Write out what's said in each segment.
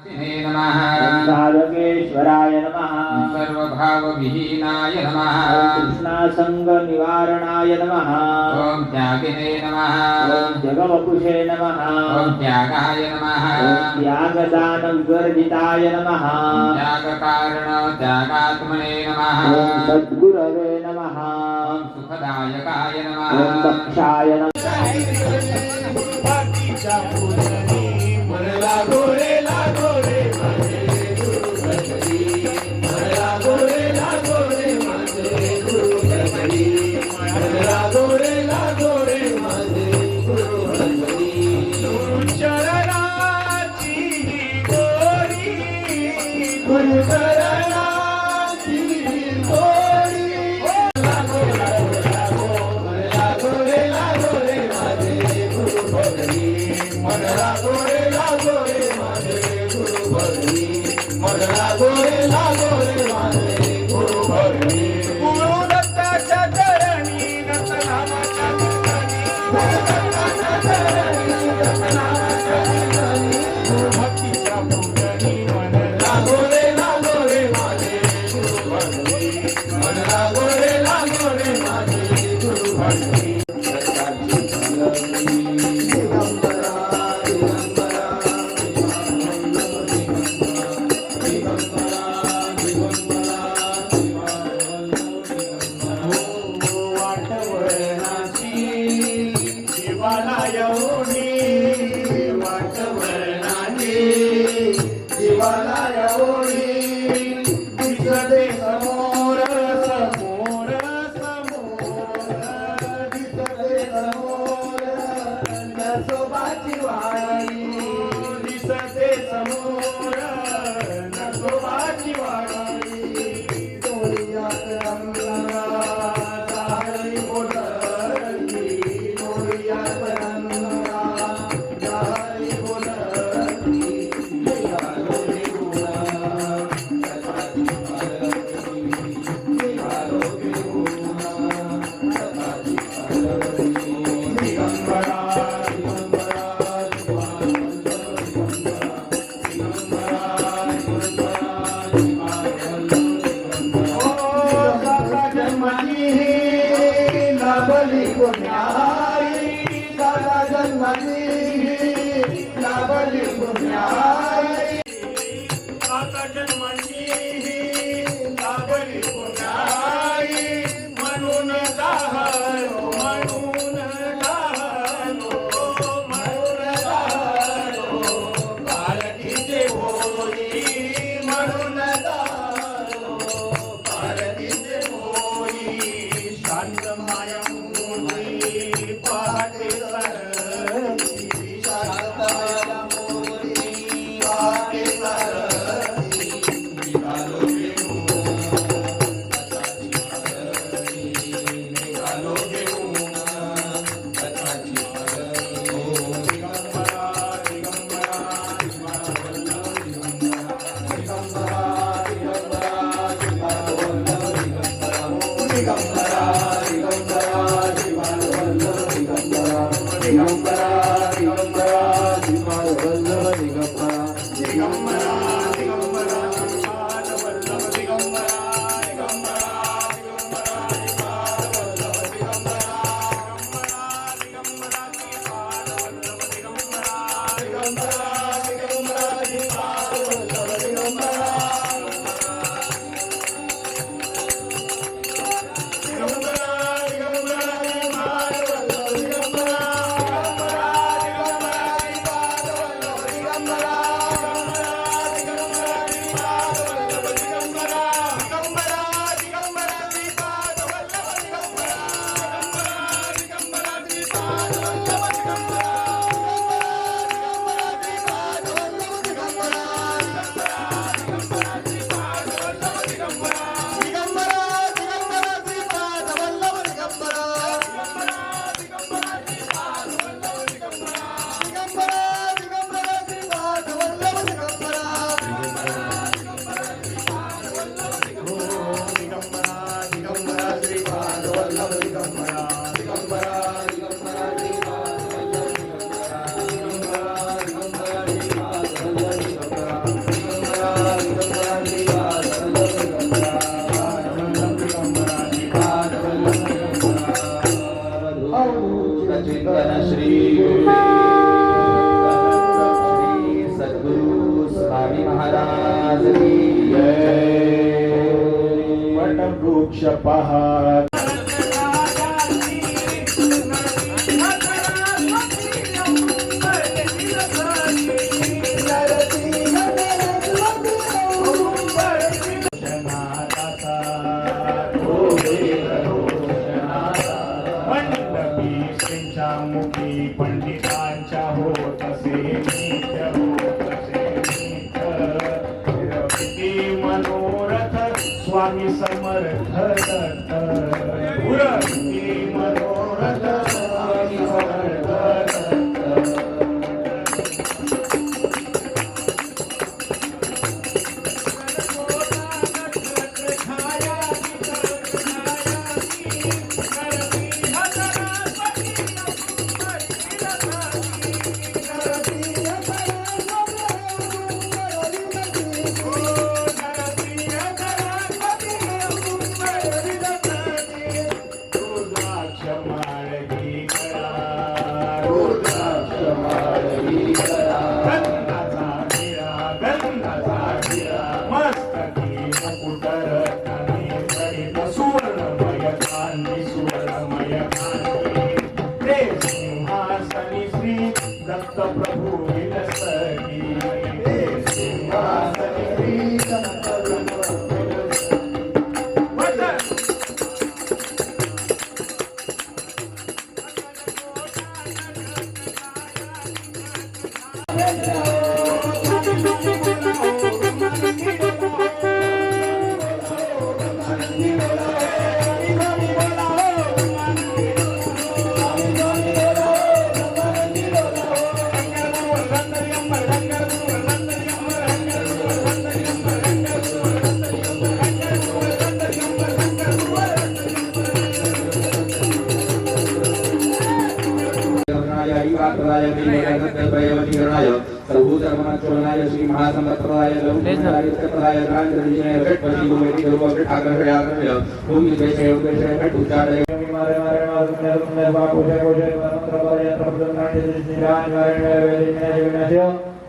नमः साधकेश्वराय नमः सर्वभावविहीनाय नमः कृष्णासङ्गनिवारणाय नमः ॐ त्यागिने नमः ॐ जगवपुषे नमः ॐ त्यागाय नमः ॐ त्यागदानविवर्जिताय नमः त्यागकारण त्यागात्मने नमः ॐ सद्गुरवे नमः सुखदायकाय नमः ॐ दक्षाय नमः स्वामी महाराज की जय। वटवृक्ष पहाड़ मुखी पंडितांच्या होत असे नित्य होत असे नित्य फिरविती मनोरथ स्वामी समर्थ दत्त फिरविती मनोरथ स्वामी समर्थ दत्त दत्त प्रभु विलसती सिंहासनी श्री दत्त प्रभु सर्वोत्तमनाय श्री महासंप्रदाय लघुप्रदाय ग्रांथविजय षट्पदी गुरुवेदी गुरुवट आकर्षयाकर्षय भूमि विषय उपदेशय घट उच्चारय मारे मारे मारे सुंदर बापू जय को जय मंत्र बल यंत्र प्रदान श्री राम नारायण वेदी विनय विनय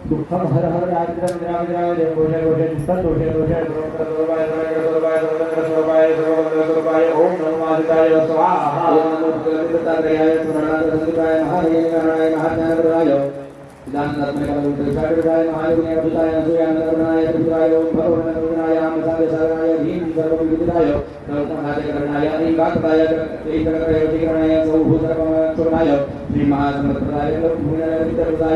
दुःखम हर हर राजद्रम विराम विराम जय को जय संतोषे दोषे सर्वबाय सर्वबाय सर्वबाय सर्वबाय ओम नमो आदित्याय स्वाहा ओम नमो भगवते दत्तात्रेयाय स्मरणाय संताय महादेवाय महाज्ञानप्रदाय दानधर्मकाय महायोगिने अभिताय सूर्यानंदनाय त्रिपुराय ओम भगवन्नाय आमसाय साराय भीम सर्वविदिताय नवतनाय अनिकाताय एकत्रयोतिकरणाय सौभूतरपमचोनाय श्री महासंप्रदाय भूमिनाय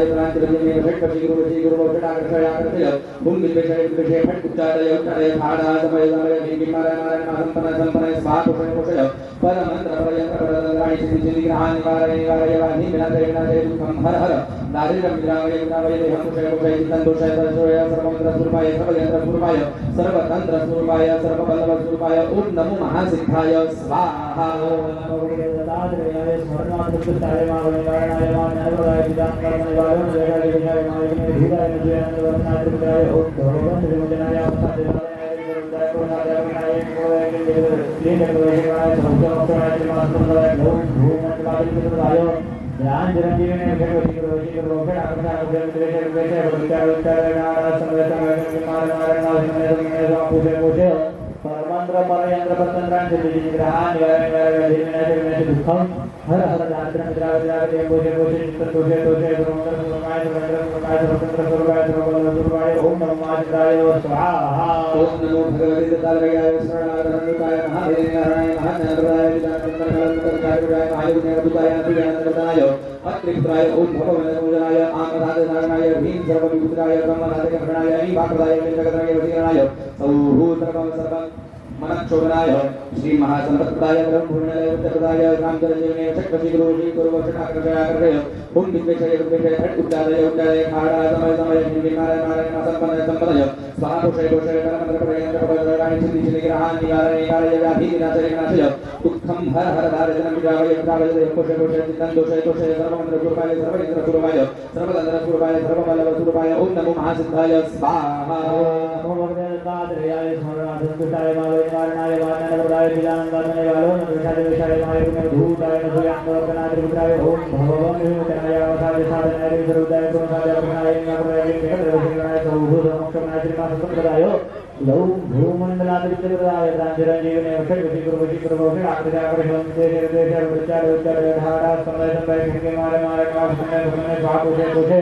प्रांतरजने षट्पदी गुरुवटाकर्षयाकर्षय भूमि विषय फटकुच्चारय उत्तरय भाडा समय समय भीमाराय नारायण संपन्न संपन्न स्वाहा पोषय परमंत्र परयंत्र परदराय सिद्धि ग्रहण निवारय निवारय वाणी विनाशय विनाशय दुःखम हर हर दारिद्र्यं विरामय विनाशय देहं कुशय कुशय चित्तंदोषय सर्वय सर्वमंत्र स्वरूपाय सर्वयंत्र स्वरूपाय सर्वतंत्र स्वरूपाय सर्वबलव स्वरूपाय ओम नमो महासिद्धाय स्वाहा ओम नमो भगवते दत्तात्रेयाय स्मरणाय महावैराणाय महाज्ञानप्रदाय विद्याकर्मनिवाय जयकाय विजय महाविघ्न भूताय जयानंद वर्णाय त्रिपुराय ओम भगवते विमोचनाय अवताराय ध्यान चिरंजीवी परमंत्र परयंत्र प्रतंत्रांचे ग्रहण दुःखम हर हर दारिद्र्यं विराजय बोधे बोधे चित्तदोषे दोषे सर्वमंत्र सर्वकाय सर्वकाय स्वतंत्र सर्वकाय सर्वबल सर्वकाय ओम नमो आदित्याय स्वाहा ओम नमो भगवते दत्तात्रेयाय शरणागतनाय महादेवाय महाज्ञानप्रदाय विद्याकर्मनिवाय महायोगिने अभिताय सूर्यानंदनाय अत्रिपुराय ओम भगवते पूजनाय आमराधनाय भीम सर्वविभूताय ब्रह्मनाथकरणाय अनिवाप्रदाय जगत्राय वसीकरणाय सौभूतरपम सर्वं मनक्षोभनाय श्री महासंप्रदाय ब्रह्मपुण्याय उत्तरप्रदाय ग्रामजनजीवने षट्पदी गुरुवटाकर्षयाकर्षय ओम विद्वेषय विद्वेषय फट उच्चारय उच्चारय खाडा समय समय निर्विघ्नाय नारायण संपन्न संपदय स्वाहा पोषय पोषय परमंत्र परयंत्र परदराय सिद्धि ग्रहण निवारय निवारय व्याधि विनाशय विनाशय दुःखं हर हर दारिद्र्यं विद्रावय विद्रावय कोशे कोशे चित्तं दोषे दोषे सर्वमन्त्रस्वरूपाय सर्वेन्द्रस्वरूपाय सर्वतन्त्रस्वरूपाय सर्वबलस्वरूपाय ओम नमो महासिद्धाय स्वाहा नमो भगवते दत्तात्रेयाय स्मरणाय मालयनाय वाचनवराय विलानंदनाय वालोन विशाल विशाल माय भूताय नभयान्तरनाय त्रिपुराय ओम भगवान विमुक्तनाय अवतार साधनाय विरुद्धाय गुणनाय गुणाय न्याय वेदनाय सौभूतमोक्षनाय त्रिमासुप्रदाय लौ भूमंडलादित्रिपुराय राजराजीवने वशि गुरुवशि आकृत्याकर्षण देशे देशे विचार विचार धारा समय समय के मारे मारे का समय समय भागोषे कोषे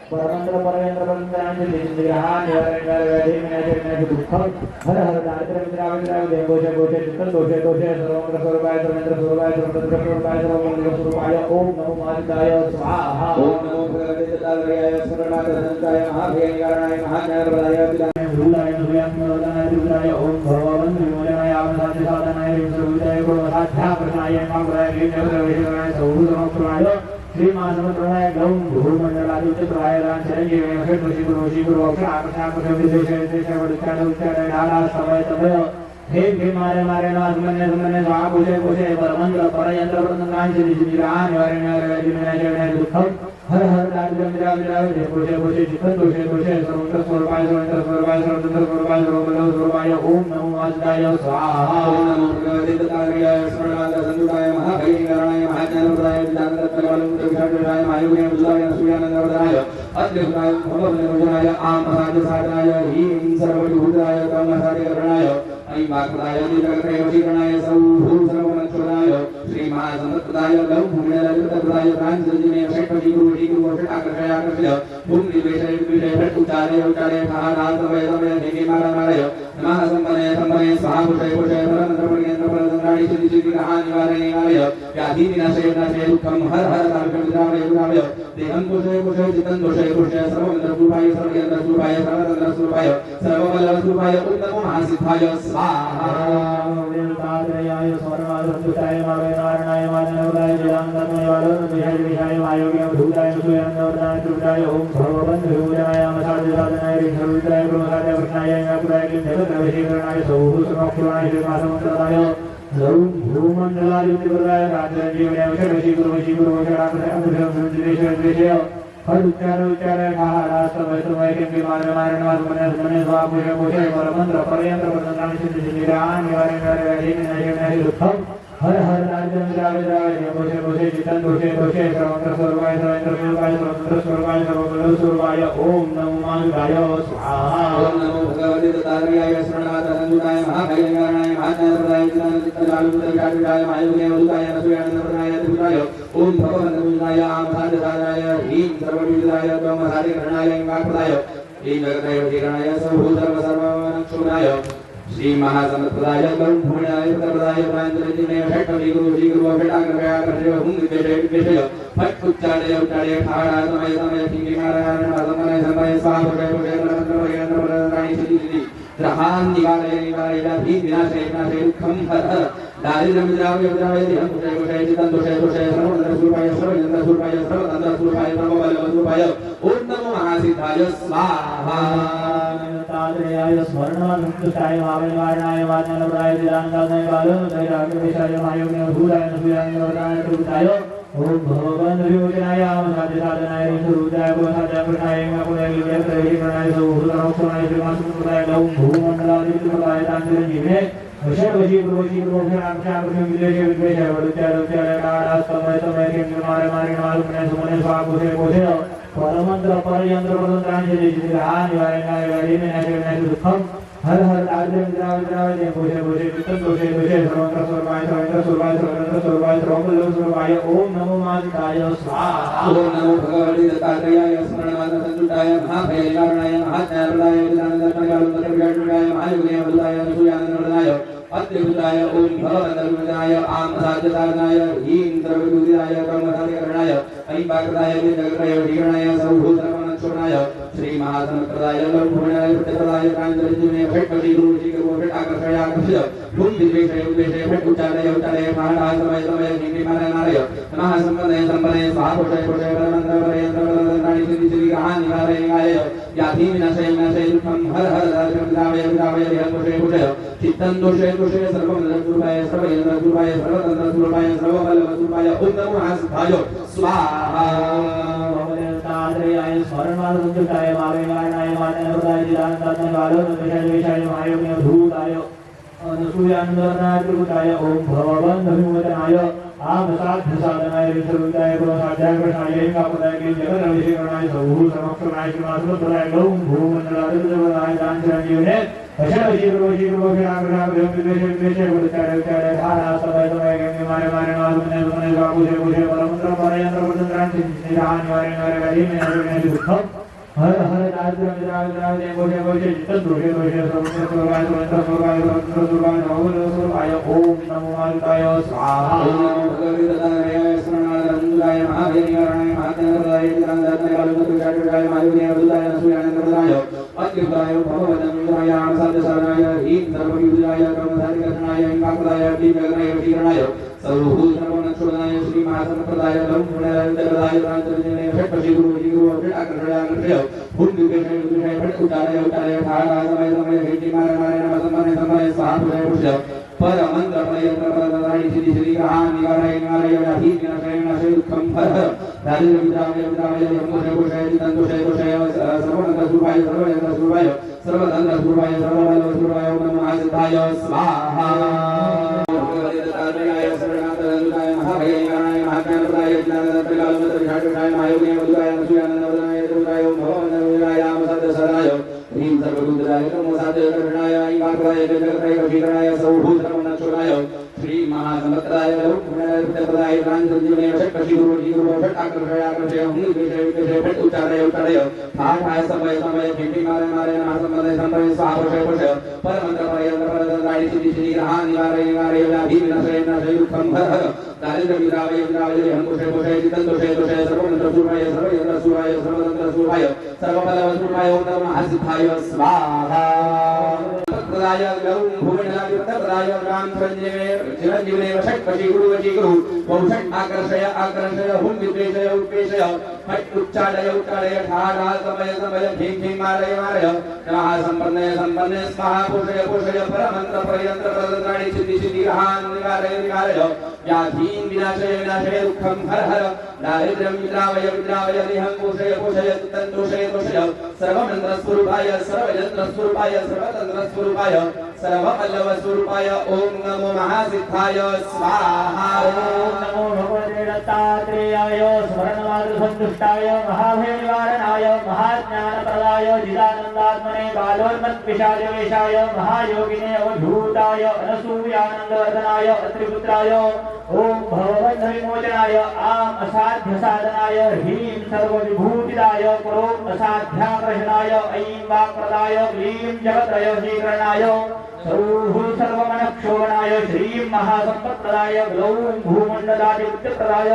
परमंत्र परमेंद्र परमेंद्रांचे दिग्रहा निवारण व्याधी विनाशक दुःखम हर हर दारिद्र्य विद्रावय देवोषे कोषे चित्तं दोषे दोषे सर्वमंत्र स्वरूपाय सर्वेंद्र स्वरूपाय सर्वतंत्र स्वरूपाय सर्वमंत्र स्वरूपाय ओम नमो महासिद्धाय स्वाहा ओम नमो भगवते दत्तात्रेयाय स्मरणाय महाभयंकराय महाज्ञानप्रदाय भूताय नभयान्तरनाय त्रिपुराय ओम भगवान विमुक्तनाय अवतार साधनाय विरुद्धाय गुणनाय मांगराय न्याय सौभूतमोक्षनाय श्रीमानवत्राय गौम भूमंडलादित्य राजराजीवने वशि गुरुवशि आकृत्याकर्षण देशे देशे विचार धारा समय समय हे मारे मारे नाथ मने मने भागोषे कोषे परमंत्र परयंत्र परतंत्रांचे दिग्रहा निवारण व्याधी दुःखम हर हर दारिद्र्यं विद्रावय कोषे कोषे चित्तं दोषे दोषे सर्वत्र स्वरूपाय सर्वत्र स्वरूपाय सर्वतंत्र स्वरूपाय सर्वबल स्वरूपाय ओम नमो महासिद्धाय स्वाहा ओम नमो भगवते दत्तात्रेयाय स्मरणाय महाभयंकराय महाज्ञानप्रदाय विद्यानंदप्रबलमुद्रविशाटराय मायुगे बुद्धाय सूर्यानंदप्रदाय अद्भुताय भवभवनाय आमहाजसाधनाय ह्रीं सर्वभूताय कामसाधिकरणाय ऐं वाक्पदाय दीर्घक्रयवशीकरणाय सर्वभूतसर्वमनस्वराय श्रीमहासमप्रदाय लौभूमिलाय प्राञ्जलिने षट्पदी गुरुवशी गुरुवषटाकर्षयाकर्षय भूमिनिवेशय विवेशय षट् उच्चारे उच्चारे महारासमय समय देवी मारय नमः सम्पने सम्पने स्वाहा पुषय पुषय परमंत्रपरियंत्र परतंत्राणि सिद्धि सिद्धिग्रहा निवारणाय व्याधि विनाशय विनाशय दुःखं हर हर दारिद्र्यं विद्रावय विद्रावय देहं पुषय पुषय चित्तं दोषय पुषय सर्वमंत्रस्वरूपाय सर्वयंत्रस्वरूपाय सर्वतन्त्रस्वरूपाय सर्वबलस्वरूपाय ओम नमो महासिद्धाय स्वाहा तात्रेयाय स्मरणाय मालयनाय वाचनवराय विलानंदनाय वालोन विशाल विशाल मायोगे भूताय सूर्यानंदनाय त्रिपुराय ओम भगवान विमुक्तनाय अवतार साधनाय विरुद्धाय गुणनाय कृष्णाय न्याय वेदनाय सौभूतमोक्षनाय त्रिमासुप्रदाय लौ भूमंडलादित्य राजराजीवने वशि गुरुवशि आकृत्याकर्षण देशे देशे हर उच्चार धारा समय समय के मारे मारे मने मने भागोषे कोषे परमंत्र परयंत्र परतंत्रांचे दिग्रहा निवारण व्याधी विनाशक दुःखम हर हर दारिद्र्यं विद्रावय कोषे कोषे चित्तं दोषे दोषे सर्वत्र स्वरूपाय सर्वेन्द्र स्वरूपाय सर्वतंत्र स्वरूपाय सर्वबल स्वरूपाय ओम नमो महासिद्धाय स्वाहा ओम नमो भगवते दत्तात्रेयाय स्मरणाय महाभयंकराय महाज्ञानप्रदाय विद्यानंदप्रबलमुद्रविशाटराय मायुगे बुद्धाय सूर्यानंदप्रदाय त्रिपुराय ओम भगवते विमुक्तनाय आमहाजसाधनाय ह्रीं सर्वभूताय कामसाधिकरणाय ऐं वाक्पदाय दीर्घक्रयवशीकरणाय सर्वभूतसर्वमनस्वराय श्री महासमप्रदाय गौभूमिलाय प्रदाय प्राञ्जलिने षट्पदी गुरुवशी गुरुवषटाकर्षयाकर्षय भूमिनिवेशय विवेशय फट् उच्चारे उच्चारे ठाडा समय समय किंगी मारयाण समय समय स्वाहा पुषय पुषय परमंत्रपरियंत्र परतंत्राणि सिद्धि सिद्धि ग्रहान् निवारय निवारय व्याधि विनाशय विनाशय दुःखं हर हर दारिद्र्यं विद्रावय विद्रावय देहं पुषय पुषय चित्तं दोषे दोषे सर्वतन्त्रस्वरूपाय सर्वयंत्रस्वरूपाय सर्वतन्त्रस्वरूपाय सर्वबलस्वरूपाय ओम नमो महासिद्धाय स्वाहा तात्रेयाय स्मरणाय मालयनाय वाचनवराय विलानंदनाय वालोन विशाल मायोगे भूताय सूर्यानंदप्रदाय त्रिपुराय ओम भगवान विमुक्तनाय अवतार साधनाय विरुद्धाय गुणनाय कृष्णाय सौभूतमोक्षनाय त्रिमासुप्रदाय लौ भूमंडलादित्य राजराजीवने वशि गुरुवशि आकृत्याकर्षण देशे देशे विचार धारा समय समय के मारे मारे मने मने भागोषे कोषे परमंत्र परयंत्र परतंत्रांचे दिग्रहा निवारण व्याधी विनाशक दुःखम हर हर दारिद्र्यं विद्रावय कोषे कोषे चित्तं दोषे दोषे सर्वत्र स्वरूपाय सर्वेन्द्र स्वरूपाय सर्वतंत्र स्वरूपाय सर्वबल स्वरूपाय ओम नमो महासिद्धाय स्वाहा ओम नमो भगवते दत्तात्रेयाय स्मरणाय महाभयंकराय महाज्ञानप्रदाय विद्यानंदप्रबलमुद्रविशाटराय मायुगे बुद्धाय सूर्यानंदप्रदाय अद्भुताय ओम भगवते विमुक्तनाय आमहाजसाधनाय ह्रीं सर्वभूताय कामसाधिकरणाय ऐं वाक्पदाय दीर्घक्रयवशीकरणाय सर्वभूतसर्वमनस्वराय श्री महासमप्रदाय लौभूमिलाय प्रदाय प्राञ्जलिने षट्पदी गुरुवशी गुरुवषटाकर्षयाकर्षय भूमिनिवेशय विवेशय षट् उच्चारे उच्चारे ठाडा समय समय किंगी मारय नमः सम्पने सम्पने स्वाहा पुषय पुषय परमंत्रपरियंत्र परतंत्राणि सिद्धि सिद्धिग्रहा निवारणाय व्याधि विनाशय विनाशय दुःखं हर हर विदावय विदावय देहकोशे कोशय चित्तं दोषे दोषे सर्वमंगलस्वरूपाय सर्वयंत्रस्वरूपाय सर्वतन्त्रस्वरूपाय सर्वबलस्वरूपाय ओम नमो महासिद्धाय स्वाहा ताद्रयाय स्मरणमानसंयुक्ताय मावेगानाय मानवदाय जिदानताय वालोनविषय विषय महायोगिने भूताय अनुसूयानंदनाय त्रिभुताय ओम भवबन्धविमोचनाय आमसाध्यसाधनाय विश्वविद्याय गुणसाध्याय कृष्णाय एकापदाय जगदभिषेकरणाय सौः समक्षराय श्रीमासुरप्रदाय गौं भूमण्डलाधिपतिप्रदाय दानचिरञ्जीवने अशरशीर्वशीर्वोषणाग्रहाग्रहविद्वेषे गुरुचार्य धारा समय समय गंगे मारे मारे नागुने सुने स्वागुषे गुषे परमंत्र परयंत्र प्रचंद्रान निराहान निवारे निवारे गरीब निवारे दुःखम हर हर दारिद्र्य निराहार गोषे गोषे चित्त दोषे दोषे सर्वत्र सर्वाय सर्वत्र सर्वाय सर्वत्र सर्वाय सर्वाय ओम नमो मारुताय स्वाहा भगवद्गीताय स्मरणानंदाय महावीराय महातेन्द्राय चिरंदाय बालुकाय मायुने अरुदाय सूर्यानंदाय अत्युदाय भगवदन्दाय साध्यसाधनाय हीन सर्वविद्याय कर्मधारिकरणाय इंकापदाय दीपगणाय वीरणाय सर्वभूतमनक्षुदाय श्री महासंप्रदाय ब्रह्मणय रांतरजने षट्पशी गुरु आकर्षय भूमिकेशय विदुषय फट उतारय उतारय ठाड़ा समय समय हेटी मारे मारे नमः समय स्वाहा पुरुष पर मंत्र परयंत्र परदायि श्री श्री कहान निवारय निवारय व्याधि विनाशय विनाशय दुःखं हर हर दारिद्र्य विद्रावय विद्रावय यमोषय कोशय चित्तंतोषय कोशय सर्वमंत्र सुभाय सर्वयंत्र सुभाय सर्वतंत्र सुभाय सर्वबल सुभाय ओम नमः सिद्धाय स्वाहा भगवद्गीताय शरणागताय महाभयंकराय महाज्ञानप्रदाय ज्ञानदात्रिकालमत्र विषाटुषाय महायोगिने वदुराय अनुसूयानंदवदनाय त्रिभुताय ओम भवनविनाय आमसाध्यसाधनाय ह्रीं सर्वभूतराय नमो साध्यकरणाय इंकापदाय जगत्रय वशीकरणाय सर्वभूतमनक्षुराय श्री महासंप्रदाय ब्रह्मणय रांतरजने षट्पशी गुरु षट आकर्षय आकर्षय भूमिकेशय विकेशय फट उतारय उतारय ठाड़ा समय समय हेटी मारे मारे नमः समय स्वाहा पुरुष परमंत्र परयंत्र परदायि श्री श्री कहान निवारय निवारय व्याधि विनाशय विनाशय दुःखं हर हर दारिद्र्य विद्रावय विद्रावय यमोषय कोशय चित्तंतोषय कोशय सर्वमंत्र सुभाय सर्वयंत्र सुभाय सर्वतंत्र सुभाय सर्वबल सुभाय ओम नमः महासिद्धाय स्वाहा प्रदाय गौं भूमण्डलाधिपतिप्रदाय रामचंद्रजीवे चिरंजीवने षट्पशी गुरु बहुषट आकर्षय आकर्षय हुं विद्वेषय उत्पेषय फट उच्चाडय उच्चाडय ठाड़ा समय समय भीं भीं मारय मारय नमः संपन्नय संपन्नय स्वाहा पोषय पोषय परमंत्र परयंत्र प्रदन्द्राणि सिद्धि सिद्धि रहान निवारय निवारय व्याधीन विनाशय विनाशय दुःखं हर हर दारिद्र्यं विद्रावय विद्रावय देहं पोषय पोषय चित्तं तोषय तोषय सर्वमंत्र स्वरूपाय सर्वयंत्र स्वरूपाय सर्वतंत्र स्वरूपाय सर्वबल स्वरूपाय ओम नमो महासिद्धाय स्वाहा ओम नमो भगवते दत्तात्रेयाय स्मरणमात्रसंतुष्टाय महाभयनिवारणाय महाज्ञानप्रदाय जिदानन्दात्मने बालोन्मत्पिशाचवेशाय महायोगिने अवधूताय अनसूयानन्दवर्धनाय अत्रिपुत्राय ओम भवबन्धविमोचनाय आम असाध्यसाधनाय ह्रीं सर्वविभूतिदाय क्रोम असाध्याकर्षणाय ऐं वाक्प्रदाय क्लीं जगत्रयशीकरणाय सौः सर्वमनक्षोभनाय श्रीं महासम्पत्प्रदाय ग्लौं भूमण्डलाधिपतिप्रदाय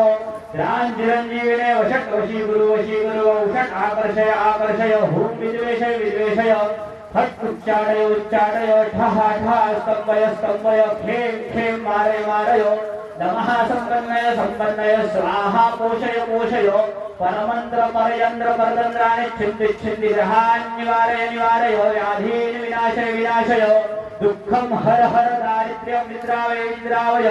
ज्ञानचिरञ्जीविने वषट् वशी गुरु वषट् आकर्षय आकर्षय हुं विद्वेषय विद्वेषय फट उच्चाटय उच्चाटय ठः ठः स्तम्भय स्तम्भय खें खें मारय मारय नमः संपन्नय संपन्नय स्वाहा पोषय पोषय परमंत्र परयंत्र परदन्द्राणि छिन्धि छिन्धि रहान निवारय निवारय व्याधीन विनाशय विनाशय दुःखं हर हर दारिद्र्यं विद्रावय विद्रावय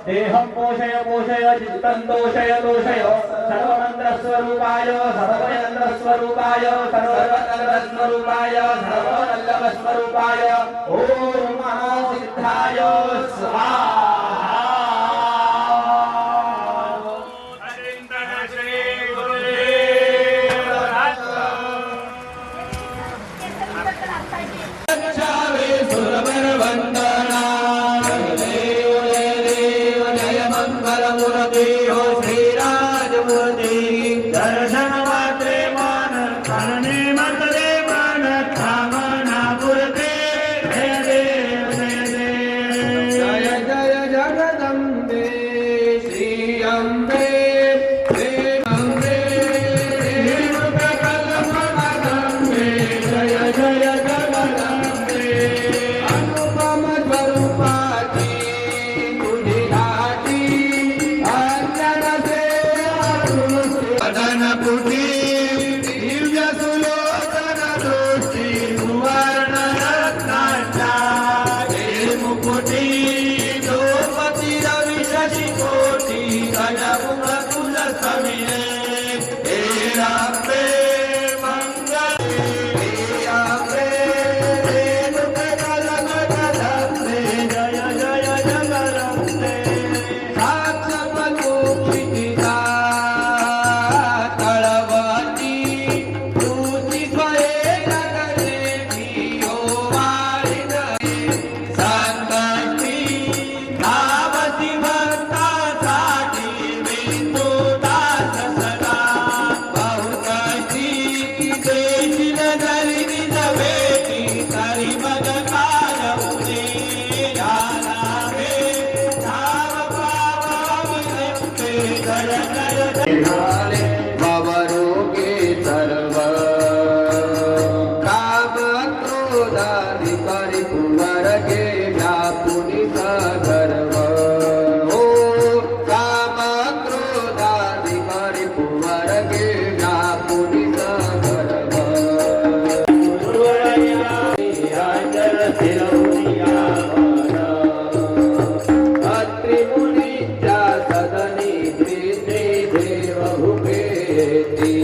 देहं पोषय पोषय चित्तं तोषय तोषय सर्वमंत्र स्वरूपाय सर्वयंत्र स्वरूपाय सर्वतंत्र स्वरूपाय सर्ववल्लभ स्वरूपाय ओम महासिद्धाय स्वाहा दर्शन मात्रे मान कानने मतरे मान कामना पुरते जय देव जय देव जय जय जगदम्बे श्री अम्बे अम्बे निर्विकल्पमदम्बे जय जय जगदम्बे अनुपम स्वरूपाची तुझी घाटी अंजन से वदन पुटी दिव्य सुलोचन क्रोधाधिकारी कुंवर गे व्यापुनी सगर्व हो काम क्रोधाधिकारी कुंवर गे व्यापुनी सगर्व अत्रि मुनीच्या सदनी श्री देव भूपेती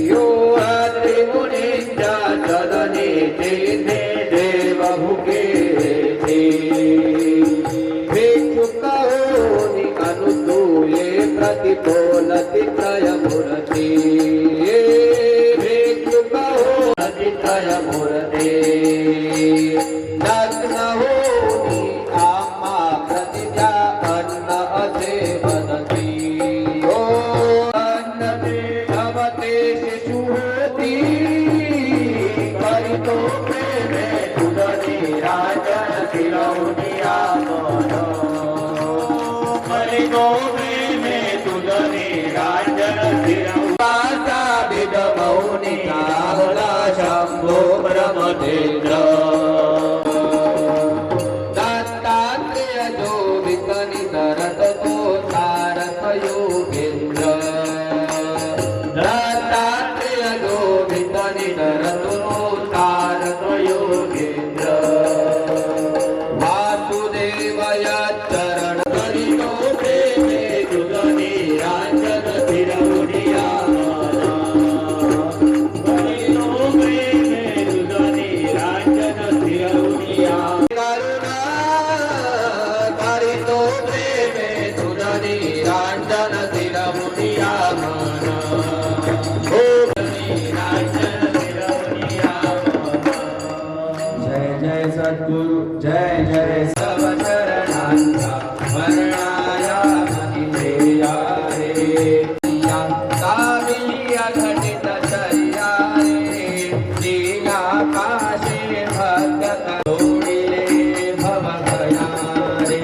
यो अत्रि मुनीच्या सदनी श्री देव भूपेती भिक्षुक होनी अनुसूये प्रतिपोलति त्रय मूर्ति भिक्षुक होनी त्रय मूर्ति लग्न होनी आम्हा प्रतिज्ञा अन्न असे वदती ओ अन्न ते भवते शिशु होती करितो प्रेमे तुझी राजन फिरवनिया मन करितो प्रेमे तुझी राजन फिरवासा विद मौनी काहला शंभो ब्रह्मदेंद्र दत्तात्रेय जो विकनी तरत तो तारक योगेंद्र दत्तात्रेय जो विकनी तरत तो तारक योगेंद्र वासुदेवय चरण करितो प्रेमे तुझी राजन फिरवनिया करितो प्रेमे तुझी राजन फिरवनिया करुणा करितो प्रेमे तुझी राजन फिरवनिया ओ राजन फिरवनिया जय जय सद्गुरु जय जय सब चरणांचा वर्णाया महिमेया रे या कामिया घटित चर्या रे लीला काशे भक्त जोडिले भवभया रे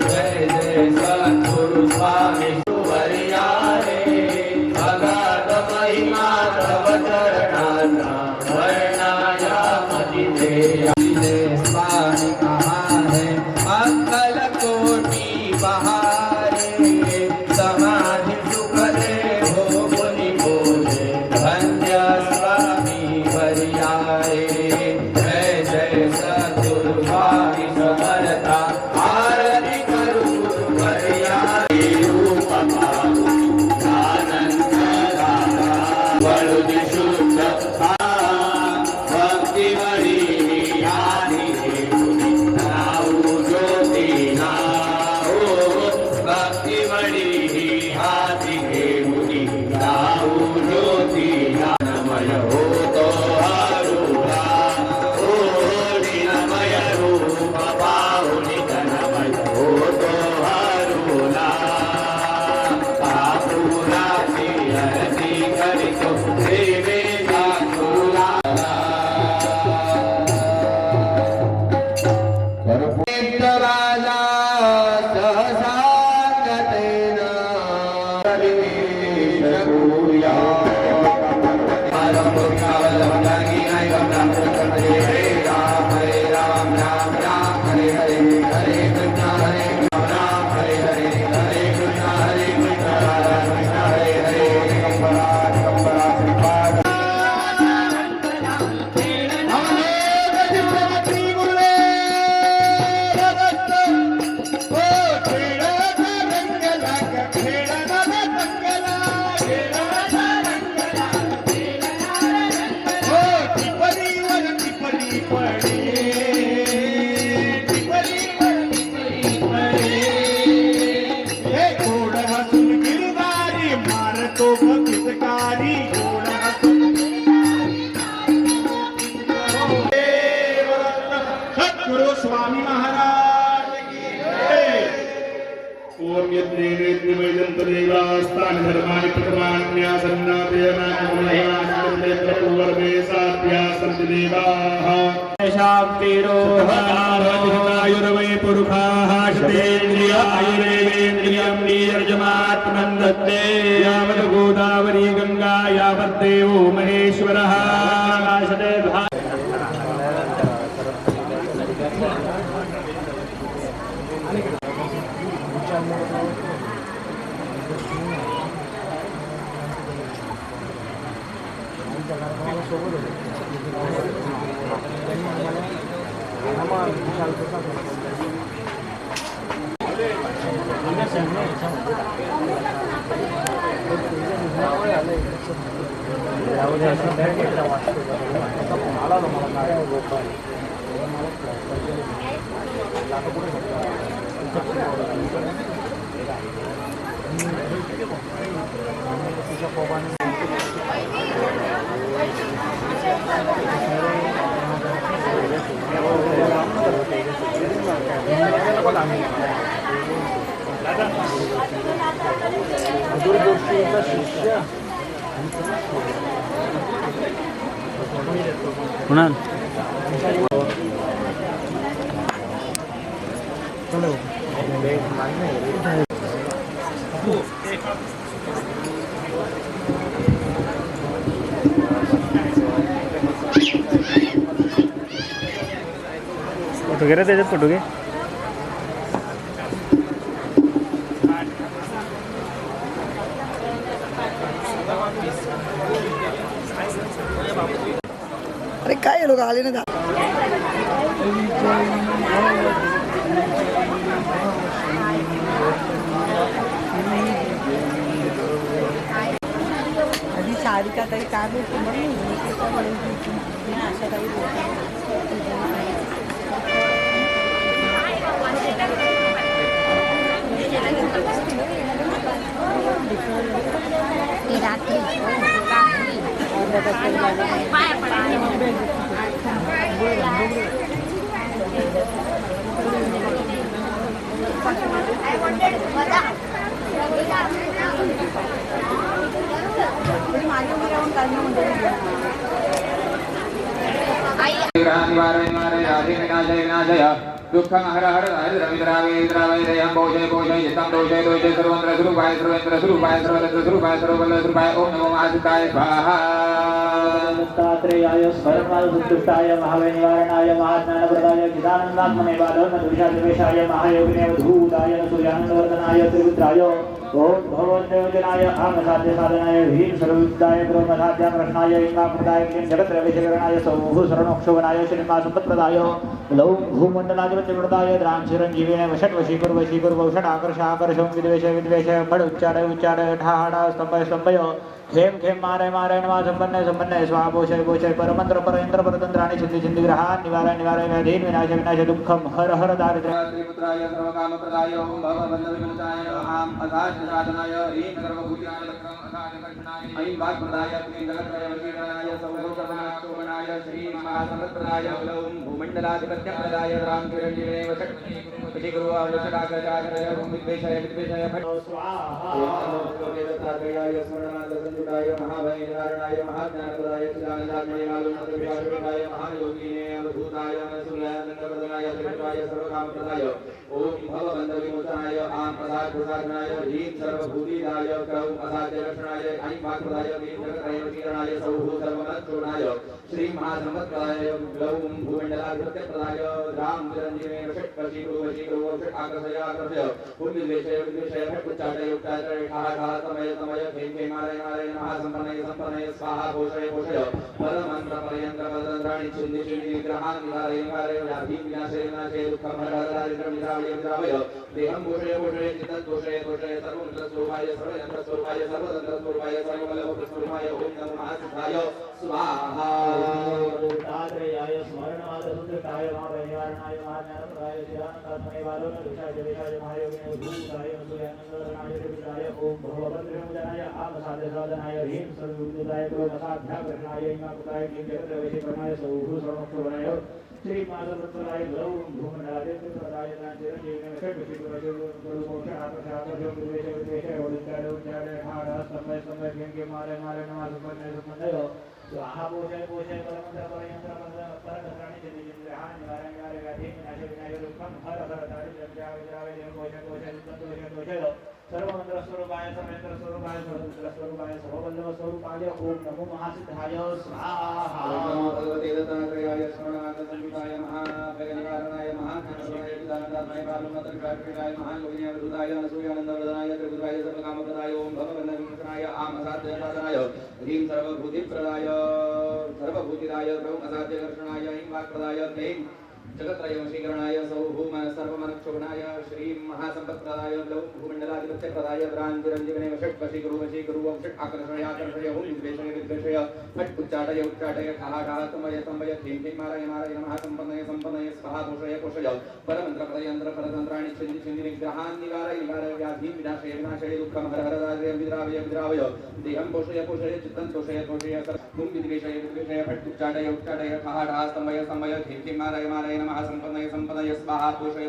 जय जय सद्गुरु स्वामी सुवर्या रे भगत महिमा तव चरणांचा वर्णाया महिमेया स्वामी कहाँ है मंगल कोटि बहारे समाधि सुख दे हो मुनि बोले धन्य स्वामी वरियारे जय जय सद्गुरु स्वामी समर्था आरती करू वरियारे रूप आनंद दाता वरुदि शुद्ध भक्ति वरी आदि नाऊ ज्योति नाओ भक्ति वरी आदि मुनि नाऊ ज्योति नमय हो तो हरुला ओ निमय रूप पाहुनि नमय हो तो हरुला पापुला हरती करितो देवे नाथुला राजा सहसागतेन हरिशूया हरे राम राम राम हरे हरे हरे कृष्ण हरे राम हरे हरे हरे कृष्ण हरे कृष्ण हरे हरे दिगंबरा दिगंबरा श्रीपाद सद्गुरु स्वामी महाराज की जय। ओम यज्ञे देवास्तान धर्माणि प्रथमान्यासन्नादयनामूलयान्ते साध्या सन्ति देवाः शान्तिरोहणायुर्वै पुरुषाः श्रेन्द्रिय आयुरेवेन्द्रियं नीरजमात्मन् दत्ते यावत् गोदावरी गंगा यावत् देवो महेश्वरः दूरदर्शीचा शिष्य कुणाल फोटो घे रे त्याच्यात फोटो घे अरे काय लोक आले ना आधी सारिका काही काय बोलतो म्हणून अशा काही दुःखं हर हर हर रविद्रावेद्रावैरयं भोजय भोजय जितं दोषय दोषय सर्वत्र स्वरूपाय सर्वेन्द्र स्वरूपाय सर्वत्र स्वरूपाय सर्वबल स्वरूपाय ओम नमो आदित्याय स्वाहा दत्तात्रेयाय स्वरपाल संतुष्टाय महावैनिवारणाय महाज्ञानप्रदाय चिदानन्दात्मने बाधर्मदुषादिवेशाय महायोगिने धूताय सूर्यानन्दवर्धनाय त्रिपुत्राय ओम भगवन्देवजनाय आमसाध्य साधनाय ह्रीं सर्वविद्याय ब्रह्मसाध्या कृष्णाय इंगाप्रदाय क्लीं जगत्रविशकरणाय सौः शरणोक्षोभनाय श्रीनिवासपदप्रदाय लौं भूमण्डलाधिपत्यप्रदाय द्रां चिरञ्जीविने वषट् वशीकुर वशीकुर वषट् आकर्ष आकर्षं विद्वेष विद्वेष फड उच्चारय उच्चारय ठाहाडा स्तंभय स्तंभय खेम खेम मारय मारय नवा संपन्नय संपन्नय स्वाहा पोषय पोषय परमंत्र परयंत्र परतंत्राणि सिद्धि सिद्धि ग्रहान् निवारय निवारय व्याधीन् विनाश विनाश दुःखं हर हर दारिद्र्य त्रिपुत्राय सर्वकामप्रदाय ओम भवबन्धविमोचनाय आम असाध्य साधनाय ह्रीं सर्वभूताय लक्ष्मं असाध्य कर्षणाय ऐं वाक्प्रदाय क्लीं जगत्रयवशीकरणाय सौभोगमनाक्षोभनाय श्री महासमप्रदाय लौं भूमण्डलाधिपत्यप्रदाय रां चिरञ्जीविने वषट् वषडाकर्षाकरय विद्वेषय विद्वेषय फट् स्वाहा संजुटाय महाभैरवाय महाज्ञानप्रदाय चिदानन्दात्मने मालूमतविशाखाय महायोगिने अवधूताय सूर्यानन्दवर्धनाय त्रिपुराय सर्वकामप्रदाय ओम भवबन्धविमोचनाय आम असाध्य ह्रीं सर्वभूतिदाय क्रौं असाध्य लक्षणाय ऐं वाक्प्रदाय क्लीं जगत्रयवशीकरणाय सौः सर्वमनक्षोणाय श्री महासम्पत्प्रदाय लौं भूमण्डलाधिपत्यप्रदाय रां चिरञ्जीविने वषट् वशीकुर वषट् आकर्षय आकर्षय विद्वेषय विद्वेषय फट् उच्चाटय उच्चाटय ठाहा तमय तमय खेम खेम मारय मारय नमः संपन्नय संपन्नय स्वाहा पोषय पोषय परमंत्र परयंत्र परतंत्राणि छिन्नि छिन्नि विग्रहान् निवारय निवारय व्याधि विनाशय विनाशय दुःखं हर हर दारिद्र्यं निरावय निरावय देहं पोषय पोषय चित्तं पोषय पोषय सर्वमंत्र स्वरूपाय सर्वयंत्र स्वरूपाय सर्वतंत्र स्वरूपाय सर्वबल स्वरूपाय ओम नमो महासिद्धाय स्वाहा दत्तात्रेयाय स्मरणवाद सुंदरकाय महावैनिवारणाय महाज्ञानप्रदाय चिदानन्दात्मने बाधर्मदुषादिवेशाय महायोगिने धूताय सूर्यानन्दवर्धनाय त्रिपुत्राय ओम भगवन्देवजनाय आमसाध्य साधनाय ह्रीं सर्वविद्याय ब्रह्मसाध्या कृष्णाय इंगाप्रदाय क्लीं जगत्रविशकरणाय सौः शरणोक्षोभनाय श्री महासमप्रदाय लौं भूमण्डलाधिपत्यप्रदाय द्रां चिरञ्जीविने वषट् वशीकुर वशीकुर वषट् आकर्ष आकर्षं विद्वेष विद्वेष उच्चाटय उच्चाटय ठाहा स्तंभय स्तंभय खेम खेम मारय मारय नमः संपन्नय संपन्नय स्वाहा पोषय पोषय परमंत्र परयंत्र परतंत्राणि सिद्धि सिद्धि ग्रहान् निवारय निवारय व्याधीन् विनाश विनाश दुःखं हर हर दारिद्र्यं विद्रावय देवं पोषय पोषय चित्तं पोषय सर्वमंत्र स्वरूपाय सर्वेन्द्र स्वरूपाय सर्वतंत्र स्वरूपाय सर्वबल स्वरूपाय ओम नमो महासिद्धाय स्वाहा भगवते दत्तात्रेयाय स्मरणार्थ संयुताय महाभैरवाय महाज्ञानप्रदाय चिदानन्दात्मने बालुमतविशाखाय महायोगिने अवधूताय सूर्यानन्दवर्धनाय त्रिपुत्राय सर्वकामप्रदाय ओम भवबन्धविमोचनाय आम असाध्य साधनाय ह्रीं सर्वभूतिप्रदाय सर्वभूतिदाय क्रौं असाध्य कर्षणाय ऐं वाक्प्रदाय क्लीं जगत्रय वशीकरणाय सौभूम सर्वमनक्षोभनाय श्री महासंपत्प्रदाय लौ भूमण्डलाधिपत्यप्रदाय द्रान्तिरञ्जीवने वषट् वशीकुरु वषट् आकर्षय हुं विद्वेषय फट् उच्चाटय ठः तंबय खीं खीं मारय नमः संपन्नय स्वाहा पोषय परमन्त्रपदयन्त्र परतन्त्राणि छिन्धि निग्रहान् निवारय व्याधिं विनाशय दुःखं हर विद्रावय देहं पोषय चित्तं तोषय हुं विद्वेषय फट् उच्चाटय ठः तंबय खीं मारय नमः संपन्नय स्वाहा पोषय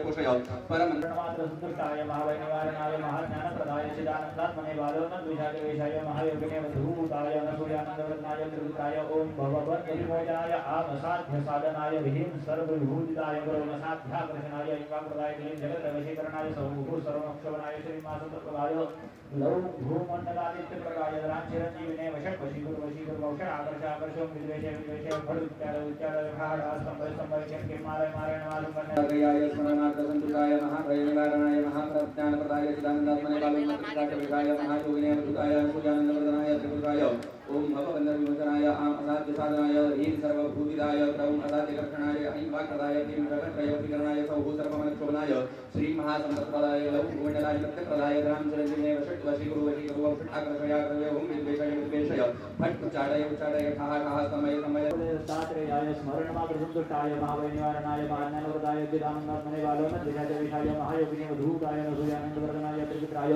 परमन्त्र संतुष्टाय महावैनिवारणाय महाज्ञानप्रदाय चिदानन्दात्मने बालोन्नद्विषाय महायोगिने मधुभूताय अनसूयानन्दवरदाय त्रिपुत्राय ओम भगवद्विमोचनाय आमसाध्य साधनाय विहिं सर्वविभूतिदाय गुरुमसाध्याकर्षणाय इंवाप्रदाय क्लीं जगत्रवशीकरणाय सौभू सर्वमक्षवनाय श्रीमासुप्रदाय लौ भूमण्डलादित्यप्रदाय राञ्चिरञ्जीविने वषट् वशीकुरु वौषट् आकर्षं विद्वेषय फडुत्याय किं मारय नमालुकन्नय स्मरणार्थसंतुष्टाय महाभयनिवारणाय महाप्रज्ञानप्रदाय चिदानन्दात्मने बालोन्नद्विषाय महायोगिने मधुताय सूर्यानन्दवर्धनाय त्रिपुत्राय ओम भवबन्धविमोचनाय आमसाध्य साधनाय ह्रीं सर्वभूतिदाय क्रौं असाध्यकर्षणाय ऐं वाक्प्रदाय क्लीं जगत्रयोपीकरणाय सौः सर्वमनक्षोभनाय श्री महासंपत्प्रदाय लौ भूमण्डलाधिपत्यप्रदाय रामचरञ्जीवने वषट् वशीकुरु वषट् आकर्षय हुं विद्वेषय फट् उच्चाटय ठः तंबय दात्रेयाय स्मरणमात्रसंतुष्टाय महावैनिवारणाय महाज्ञानप्रदाय चिदानन्दात्मने बालोन्नद्विषाय महायोगिने मधुभूताय अनसूयानन्दवर्धनाय त्रिपुत्राय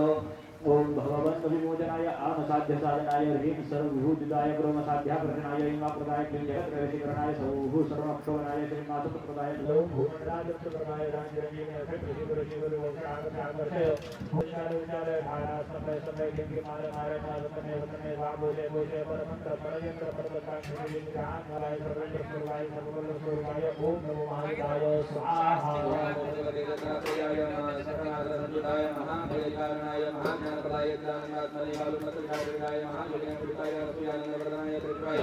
ओम भगवद्विमोचनाय आमसाध्य साधनाय ह्रीं सर्वविभूतिदाय गुरुमसाध्याकर्षणाय इंवाप्रदाय क्लीं जगत्रवशीकरणाय सौः सर्वमक्षोभनाय श्रीमासुप्रदाय लौ भूमण्डलादित्यप्रदाय राञ्चिरञ्जीविने वषट् वशीकुरु वषट् आकर्षय समय क्लीं मारय पोषय परमन्त्र परतन्त्राणि ग्रहान् सर्वेन्द्रस्वरूपाय सर्वबलस्वरूपाय ओम नमो महादेवाय स्वाहा महाज्ञानप्रदाय चिदानन्दात्मने बालोन्नद्विषाय महायोगिने मधुताय अनसूयानन्दवर्धनाय त्रिपुत्राय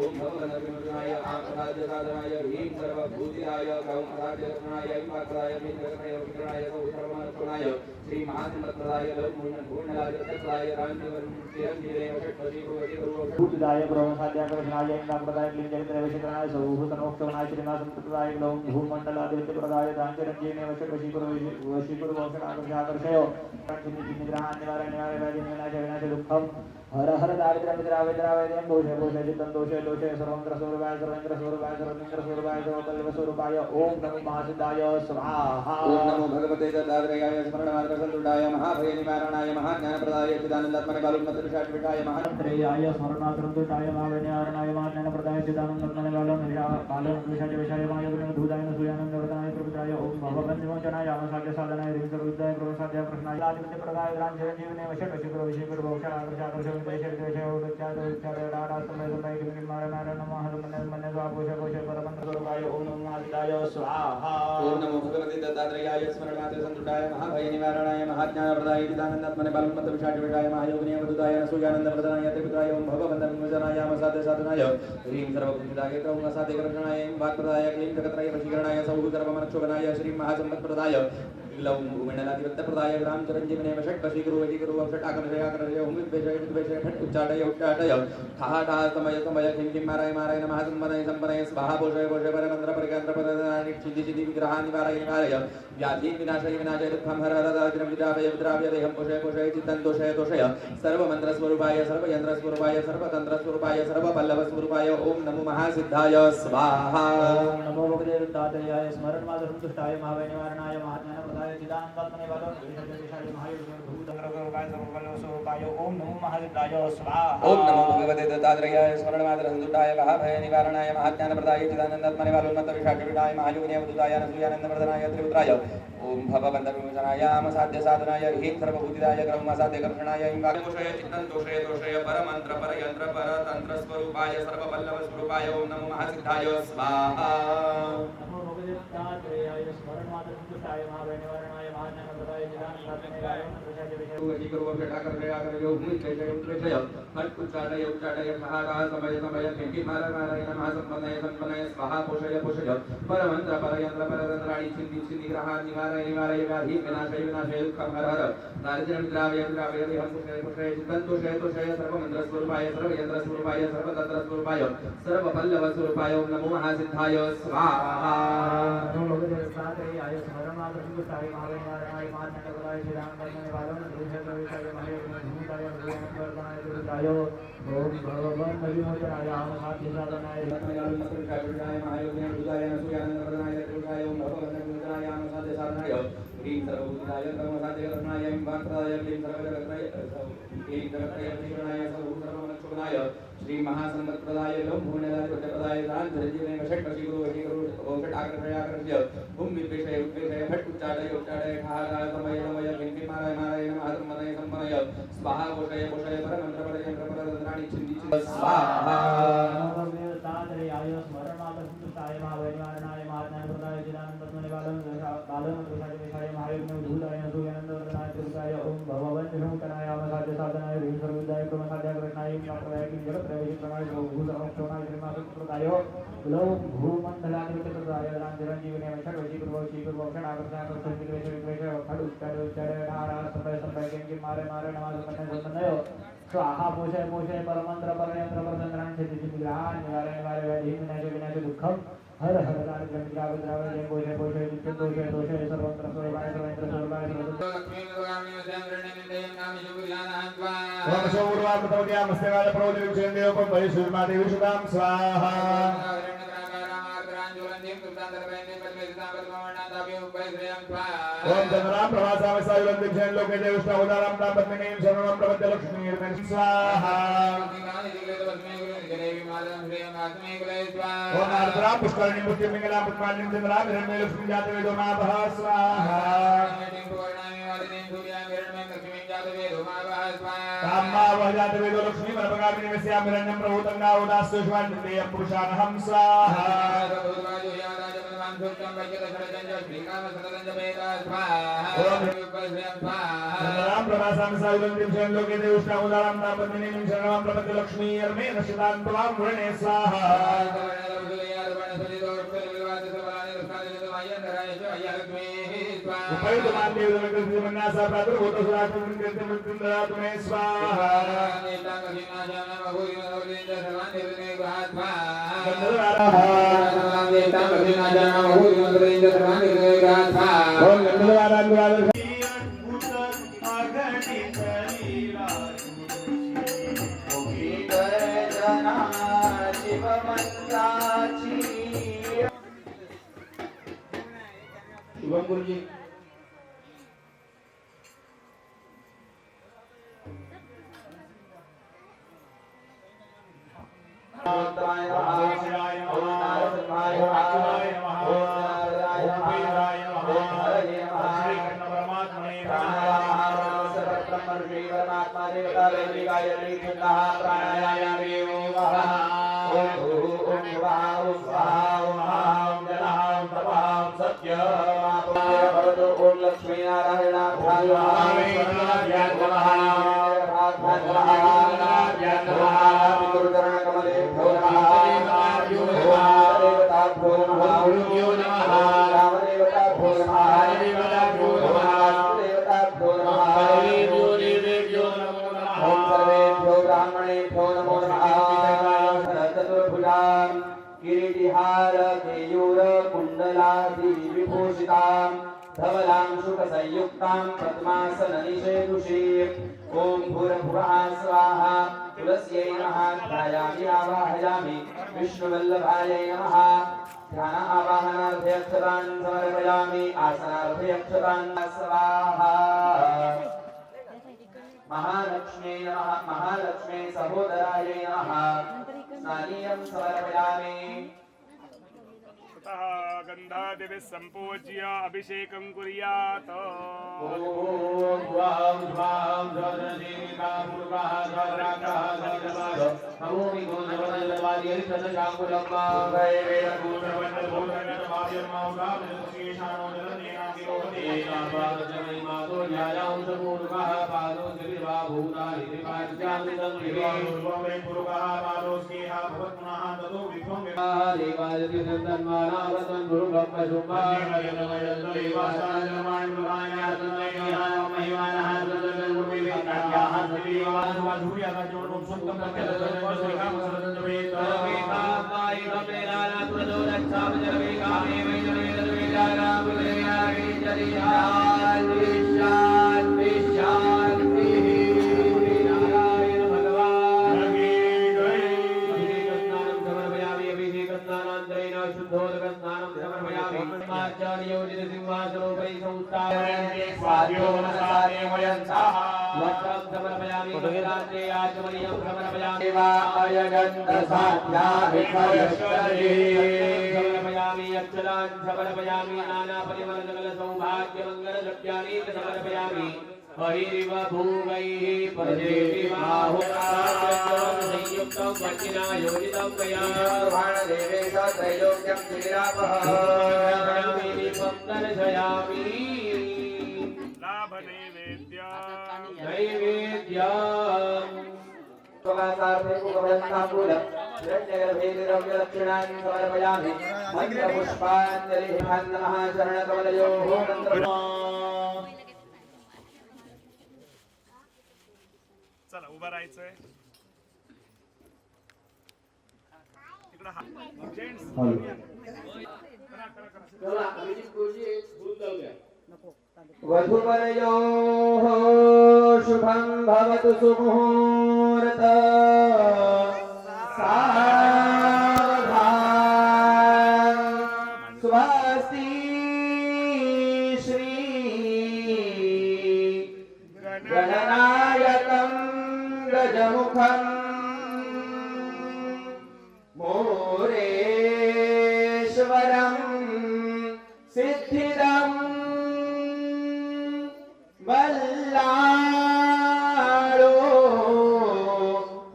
ओम भवबन्धविमोचनाय आमसाध्य साधनाय ह्रीं सर्वभूतिदाय क्रौं असाध्यकर्षणाय ऐं वाक्प्रदाय क्लीं जगत्रयोपीकरणाय सौः सर्वमनक्षोभनाय श्री महासंपत्प्रदाय लौ भूमण्डलाधिपत्यप्रदाय राञ्चिरञ्जीविने वषट् वशीकुरु भूतिदाय गुरुमसाध्याकर्षणाय इंवाप्रदाय क्लीं जगत्रवशीकरणाय सौः सर्वमक्षोभनाय श्रीमासुप्रदाय लौ भूमण्डलादित्यप्रदाय राञ्चिरञ्जीविने वषट् वशीकुरु वषट् आकर्षय निग्रहान् निवारय दुःखं हर दारिद्र्यं भोषय चित्तं दोषय सर्वेन्द्रस्वरूपाय सर्वपल्लवस्वरूपाय ओम नमो महासिद्धाय स्वाहा ओम नमो भगवते दत्तात्रेयाय स्मरणमार्गसंतुष्टाय महाभयनिवारणाय महाज्ञानप्रदाय चिदानन्दात्मने बालोन्नद्विषाय महात्रेयाय स्मरणमार्गसंतुष्टाय महावैनिवारणाय महाज्ञानप्रदाय चिदानन्दात्मने बालोन्नद्विषाय महायोगिने मधुताय अनसूयानन्दवर्धनाय त्रिपुत्राय ओम भवबन्धविमोचनाय आमसाध्य साधनाय ह्रीं सर्वविद्याय गुरुमसाध्याकर्षणाय आदित्यप्रदाय राञ्चिरञ्जीविने वषट् वशीकुरु वौषट् आकर्षय ओम नमो भगवते दत्तात्रेयाय स्मरणमात्रसंतुष्टाय महाभयनिवारणाय महाज्ञानप्रदाय चिदानन्दात्मने बालोन्नद्विषाय महायोगिने मधुताय अनसूयानन्दवर्धनाय त्रिपुत्राय ओम भवबन्धविमोचनाय आमसाध्य साधनाय ह्रीं सर्वभूतिदाय क्रौं असाध्यकर्षणाय ऐं वाक्प्रदाय क्लीं जगत्रयोपीकरणाय सौः सर्वमनक्षोभनाय श्री महासंपत्प्रदाय लौ भूमण्डलाधिपत्यप्रदाय रामचरञ्जीविने वषट् वशीकुरु वषट् आकर्षय हुं विद्वेषय फट् उच्चाटय ठः तंबय खीं मारय नमः संपन्नय स्वाहा पोषय परमन्त्र छिन्धि विग्रहान् निवारय व्याधिं विनाशय दुःखं हर विद्रावय देहं पोषय चित्तं तोषय सर्वमन्त्रस्वरूपाय सर्वयन्त्रस्वरूपाय सर्वतन्त्रस्वरूपाय सर्वपल्लवस्वरूपाय ओम नमो महासिद्धाय स्वाहा नमो भगवते दत्तात्रेयाय स्मरणमात्रसंतुष्टाय महावैनिवारणाय महाज्ञानप्रदाय चिदानन्दात्मने बालोन्नद्विषाय महायोगिने मधुताय सर्वपल्लवस्वरूपाय ओम नमो महासिद्धाय स्वाहा ओम नमो भगवते दत्तात्रेयाय स्मरणमात्रसंतुष्टाय महाभयनिवारणाय महाज्ञानप्रदाय चिदानन्दात्मने बालोन्नद्विषाय महायोगिने मधुताय अनसूयानन्दवर्धनाय त्रिपुत्राय ओम भवबन्धविमोचनाय आमसाध्य साधनाय ह्रीं सर्वभूतिदाय क्रौं असाध्यकर्षणाय ऐं वाक्प्रदाय चित्तं तोषय परमन्त्र परयन्त्र परतन्त्रस्वरूपाय सर्वपल्लवस्वरूपाय ओम नमो महासिद्धाय स्वाहा नमो भगवते दत्तात्रेयाय स्मरणमात्रसंतुष्टाय महावैनिवारणाय महाज्ञानप्रदाय चिदानन्दात्मने वशीकुरु वषट् हुं विद्वेषय फट् उच्चाटय ठः तंबय क्लीं मारय नमः संपन्नय स्वाहा पोषय परमन्त्र परयन्त्र परतन्त्राणि छिन्धि ग्रहान् निवारय व्याधिं विनाशय दुःखं हर दारिद्र्यं विद्रावय देहं पोषय चित्तं तोषय सर्वमन्त्रस्वरूपाय सर्वयन्त्रस्वरूपाय सर्वतन्त्रस्वरूपाय सर्वपल्लवस्वरूपाय ओम नमो महासिद्धाय स्वाहा दुष्टाय महावेनारायणाय माननगराय श्रीरामचंद्रने वालों दुष्टाय महावेनाय भूताय दुष्टाय ओम भगवान नविमोचनाय आमहात्य साधनाय महायोगिनाय महायोगिनाय नसुयानंदनाय दुष्टाय ओम भगवान नविमोचनाय आमहात्य साधनाय ह्रीं सर्वभूताय कर्मसाध्य करणाय इंद्राय ह्रीं सर्वजगत्राय ह्रीं जगत्रय सर्वभूतमनक्षुनाय श्री महासंपत्प्रदाय भूमनदाय प्रदाय दान धर्जीने षट कशी गुरु वशी गुरु ओषट आकर्षय भूम विद्वेषय उद्वेषय भट उच्चाटय उच्चाटय ठाहार समय समय किंकि माराय माराय नमः मनय संपनय स्वाहा कोशय कोशय परमंत्र परय प्रपदराणि छिंदि स्वाहा तादरयाय स्मरणात् संताय महावेनारायणाय महाज्ञानप्रदाय चिदानंदत्मने बालं दुष्टाय विषाय महायोगिनो भूताय नसुयानंदनाय दुष्टाय ओम भगवान नविमोचनाय आमहात्य साधनाय ह्रीं सर्वभूताय कर्मसाध्य करणाय इंद्राय जगत्रय प्रणाय भूतमक्षुनाय श्रीमासुप्रदाय लोम भूमंडलाधिपतिप्रदाय रामचिरंजीवने वैष्णवजी पूर्वशी पूर्वक्षण आकर्षण विद्वेष खड उच्चार उच्चार ढारा संभय संभय किंकि मारे मारे नमाज संपन्न स्वाहा पोषय पोषय परमंत्र परयंत्र परतंत्राण छिति ग्रहाण निवारय निवारय व्याधि विनाश विनाश दुःखम हर हर दारिद्र्यं द्रावद्रावय जय पोषय पोषय नित्य पोषय दोषय सर्वत्र सर्वाय सर्वत्र सर्वाय लक्ष्मी दुर्गामी संग्रणेन नाम युगज्ञानान्त्वा ओम सौर्वा प्रतोद्या मस्तेवाद प्रवोदि विषयेन्द्रियोपम परिशुद्धा देवी सुदाम स्वाहा ओम चंद्राम प्रभासाम सायुरंदिं जैन लोके देवष्टा उदाराम ताम पद्मिनीं शरणं प्रपद्य लक्ष्मीर्में स्वाहा ओम आर्द्राम पुष्करणीं पुष्टिं मिंगलां पुष्पाणिं चंद्राम हिरण्मयी लक्ष्मी जाते वेदो नाभः स्वाहा काम्मा वजाते वेदो लक्ष्मी मनपगामिनी वस्यां हिरण्यं प्रभूतं गावदास्तु श्वान्तेयं पुरुषानहं स्वाहा राम प्रभासां सायुरंदिं जैन लोके देवष्टा उदाराम ताम पद्मिनीं शरणं प्रपद्य लक्ष्मीर्में नशितां त्वां वृणे स्वाहा उपयुक्तमान देवदमन्नासा प्रादुर्भूतो सुरातुं कीर्तिमृत्युंदरातुमे स्वाहा शुभम गुरुजी लक्ष्मी नारायण गुरुचरण कमले सर्वेभ्यो ब्राह्मणेभ्यो नमो नमः चतुर्भुजां किरीटिहार केयूर कुण्डलादि विभूषितां धवलां शुकसंयुक्तां पद्मासननिषेदुषीं ॐ भूर्भुवः स्वाहा तुलस्यै नमः ध्यायामि आवाहयामि विष्णुवल्लभायै नमः ध्यान आवाहनार्थयक्षतान् समर्पयामि आसनार्थयक्षतान् स्वाहा महालक्ष्मी नमः महालक्ष्मी सहोदरायै नमः स्नानीयं समर्पयामि गंधादिभिः संपूज्य अभिषेकं कुर्यात् ॐ वां स्वां सर्वदेविका मुर्गः सर्वरागः सर्वदेवाय नमोमि गोधवल्लभाय सदशाकुलम्मा शांति शांति शांति नारायण भगवान की जय अभिषेकस्नानं समर्पयामि अभिषेकस्नानान्तरेण शुद्धोदकस्नानं समर्पयामि आचार्योजित सिंहासनोपरि संस्थापयामि स्वाद्यो मनसारे मयन्तः वस्त्रं समर्पयामि गङ्गात्रे आचमनीयं समर्पयामि देवाय गन्धसाध्याभिषयश्चरे समर्पयामि अक्षरान् समर्पयामि नानापरिमलसकलसौभाग्यमङ्गलद्रव्याणि समर्पयामि हरिरिव भूगैः संयुक्तं वचिना योजितं मया देवेश त्रैलोक्यं श्रीरामः दीपं दर्शयामि नैवेद्यम् प्रवासार्थे कुकवन्ताम्बूलं हिरण्यगर्भेदिरव्यलक्षणानि समर्पयामि मन्त्रपुष्पाञ्जलिः नमः शरणकमलयोः चला उभा राहायचंय इकडे हा जेंट्स वधूवरयोः शुभं भवतु सुमुहूर्त सावधान स्वस्ति श्री गणनायकं गजमुखं मोरेश्वरं सिद्धिदम् वल्लाळो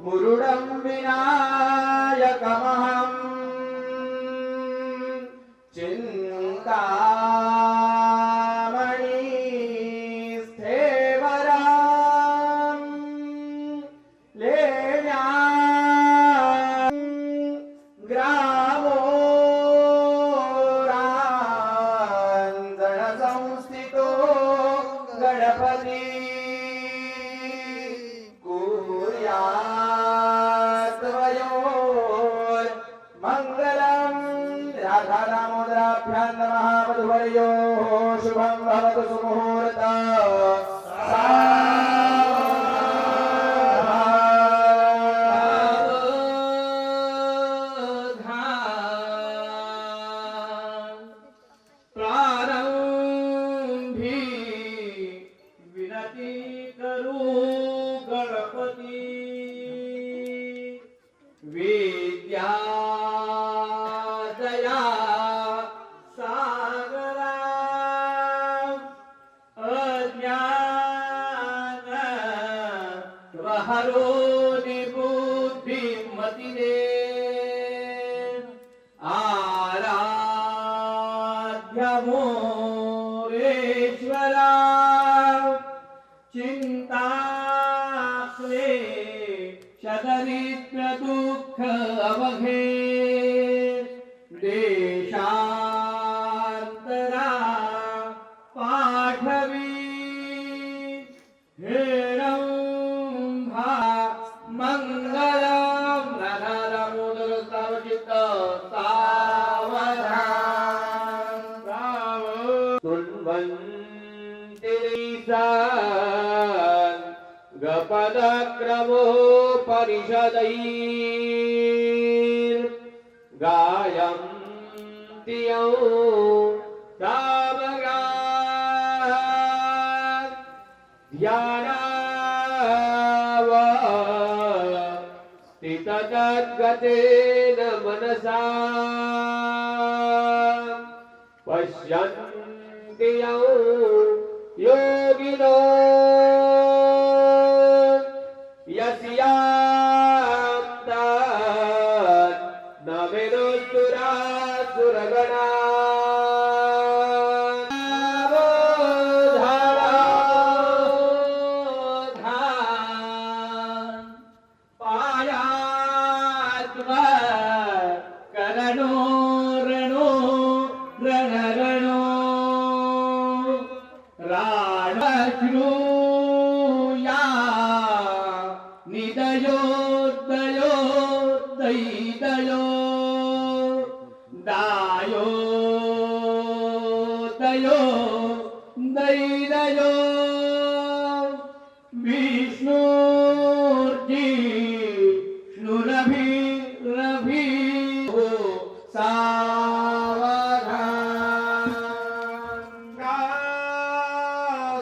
मुरुडं विनायकमहं चिन्तामणि स्थेवरां लेण्या ग्रामोराञ्जनसंस्थितो गणपति कुर्यात्वयोर्मङ्गलं राधा दामोदराभ्यां नमः वधूवरयोः शुभं भवतु सुमुहूर्त प्रारंभी विनती करू गणपती विद्या दया सागरा अज्ञान वहरो निबुद्धिमती दे आराध्य मोरेश्वरा चिंताक्ले शतरित्र दुःख अवघे देशांतरा पाठवी हेरंभा मंगलम नरमुदरसावचित्त सावधान तुन्वन्तिरीसान गपदक्रमो परिषदैर् गायन्ति यौ सावगान् ध्यानावस्थिततद्गतेन मनसा पश्यन्ति यौ योगिनो यस्यां तत् न विदुस्तुरासुरगणा रणो रणरणो राण दैदयो विष्णुर्जी नुरभि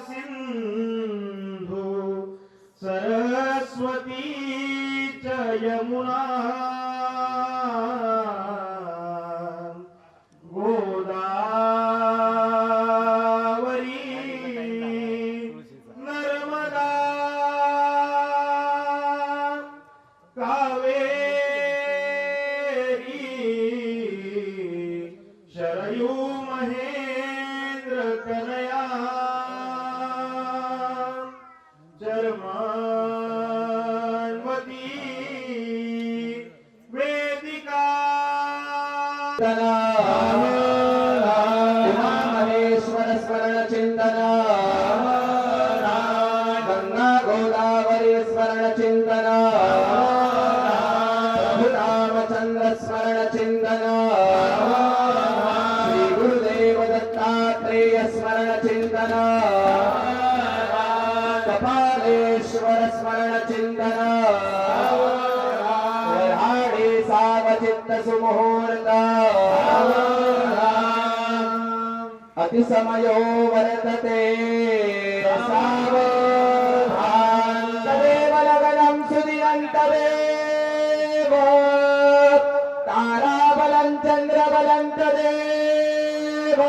सिंधु सरस्वती च यमुना गोदावरी नर्मदा कावेरी शरयू महेंद्र कनया चर्मान्वती वेदिका उमामहेश्वर स्मरण चिंतन गंगा गोदावरी स्मरण चिंतन प्रभु रामचंद्र स्मरण चिंतन श्री गुरुदेव दत्तात्रेय स्मरण चिंतन कपालेश्वर स्मरण चिंतन वराडी सावचित्त सुमुहूर्त अतिसमयो वर्तते सावधान तदेव लगनं सुदिनन्तदेव ताराबलं चन्द्रबलं तदेव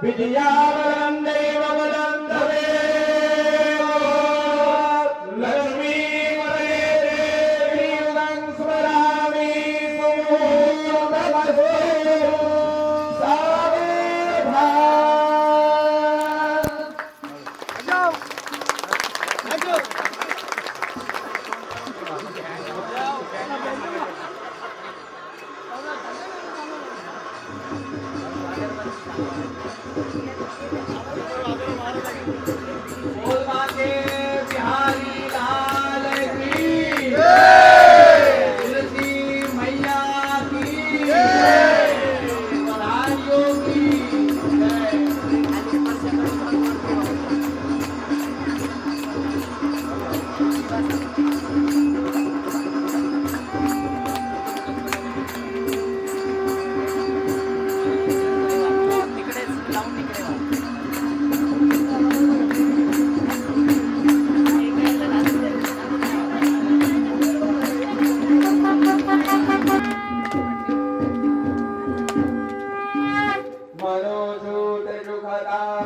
विद्याबलं देवबलं तदेव लक्ष्मी वरदे देवी युगं स्मरामि सुमुहूर्तमस्तु बिहारी लाल की तुलसी मैया की बधाइयों की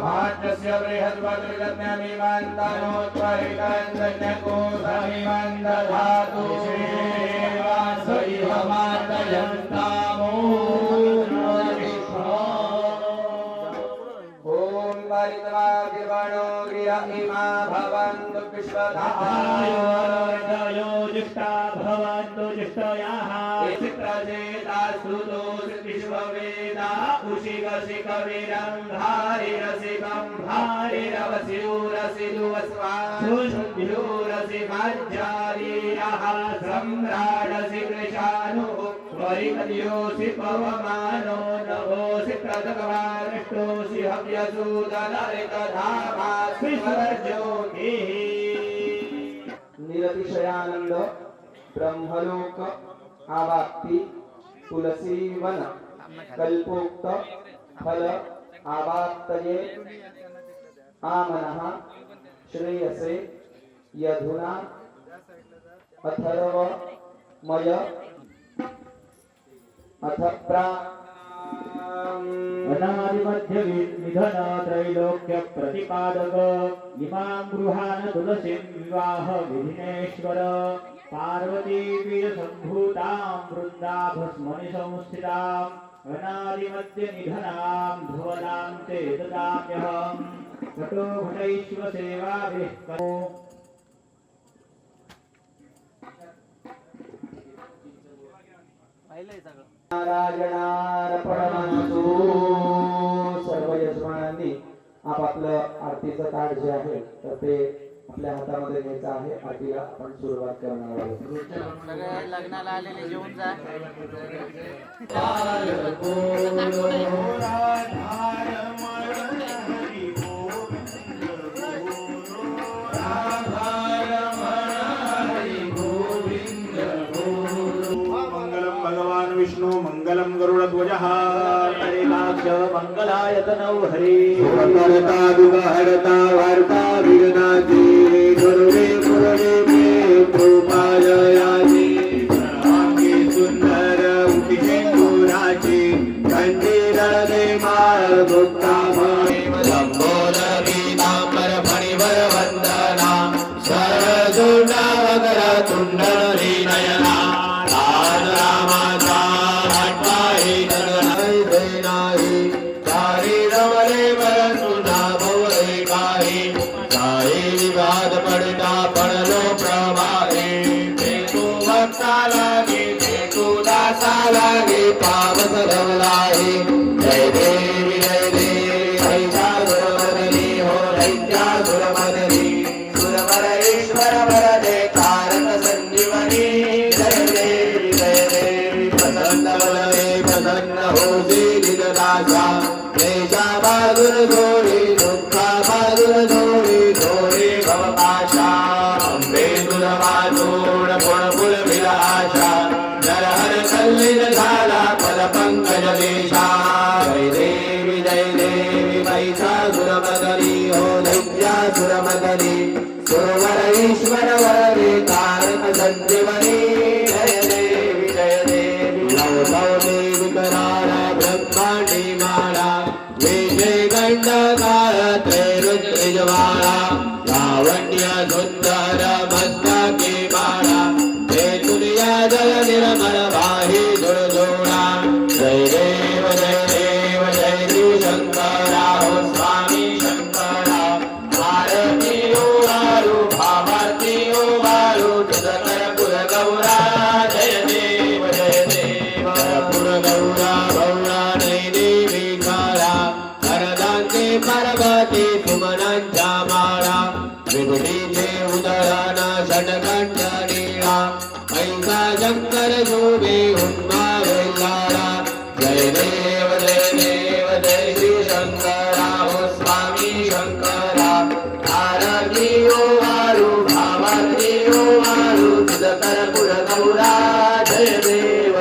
भाष्यस्य बृहद्वज्रगम्यमिमान्तानोत्वरिकाञ्जन्यको समिमन्दधातु सेवासैवमातयन्तामो ॐ वारित्वा गिर्वणो गृह इमा भवन्तु विश्वधायो जिष्टा भवन्तु जिष्टयाः चित्रजेतास्तुतो विश्ववेदा उशिकशिकविरन्धारिरसिकं भारिरवसिदुवस्वाशुद्ध्योरसिमज्जारीरः सम्राडसि कृशानुः परिकल्योऽसि पवमानो नभोऽसि प्रदकवारिष्टोऽसि हव्यसूदनरितधामासि स्वरज्योतिः निरतिशयानंद ब्रह्मलोक आवाप्ति तुलसी वन कल्पोक्त फल आवाप्तये आमनः श्रेयसे यधुना अथर्वमय अथ अनादिमध्य निधन त्रैलोक्य प्रतिपादक इमां गृहान तुलसीं विवाह विधिनेश्वर पार्वती वीर संभूतां वृन्दाभस्मनि संस्थिताम् अनादिमध्य निधनां ध्रुवनां ते ददाम्यहम् घटो घटैश्व सेवाभिः करो नारायणार्पणमस्तु. सर्व यजमानांनी आपापलं आरतीचं ताट जे आहे तर ते आपल्या हातामध्ये घ्यायचं आहे. आरतीला आपण सुरुवात करणार आहोत. लग्नाला आलेले जेवून जा. हरी रुद्राक्ष मंगलायतनौ हरी करता दुःखहरता वार्ता विघ्नाची गुरुवे गुरुवे कृपालयाची सर्वांगी सुंदर उठे गुणाची कंदील दे माळ मुक्तामय लंबोल पीतांबर फणीवर वंदना सरजुना वगर तुंडली नयना लाल रामाचा हटवाई नाही देनाही चारी रवले बरसुना भवरे काही विवाद पडता पडलो प्रभावे ते तू भक्ता लागे ते तू दासा लागे पावस रवलाही जय देवी हैजा सुरमदनी हो हैजा सुरमदनी सुरवर ईश्वर वरदे कारक संजीवनी जय देवी प्रसन्न वरदे प्रसन्न हो दिलदासा देशा बाजून जोडी दुःखा बाजून जोडी जोडी भवपाशा अंबे तुला वाजून पुणपुल विलाशा नरहर कल्लिन झाला पद पंकज देशा जय देवी मैसा सुरमदनी हो दैत्या सुरमदनी सुरवर ईश्वर वरे कारक संजीवनी जय देवी नव देवी करारा ब्रह्मांडी माळा विजय गंड काळ त्रैरुद्रज्वाळा लावण्य सुंदर मस्तके बाळा हे तुझ्या जय निर्मल वाही जुळजुळा जय देव जय देव शंकरा हो स्वामी शंकरा आरती ओवाळू भावाती ओवाळू तुझ कर्पूर गौरा जय देव कर्पूर गौरा गौरा नाही देवी काळा वरदांचे पार्वती सुमनांच्या माळा विभुतीचे उदळण षटकंठ नीळा ऐसा शंकर शोभे उन्मावे लाळा जय देव जय श्री शंकरा हो स्वामी शंकरा आरती ओवाळू भावाती ओवाळू तुझ कर्पूर गौरा जय देव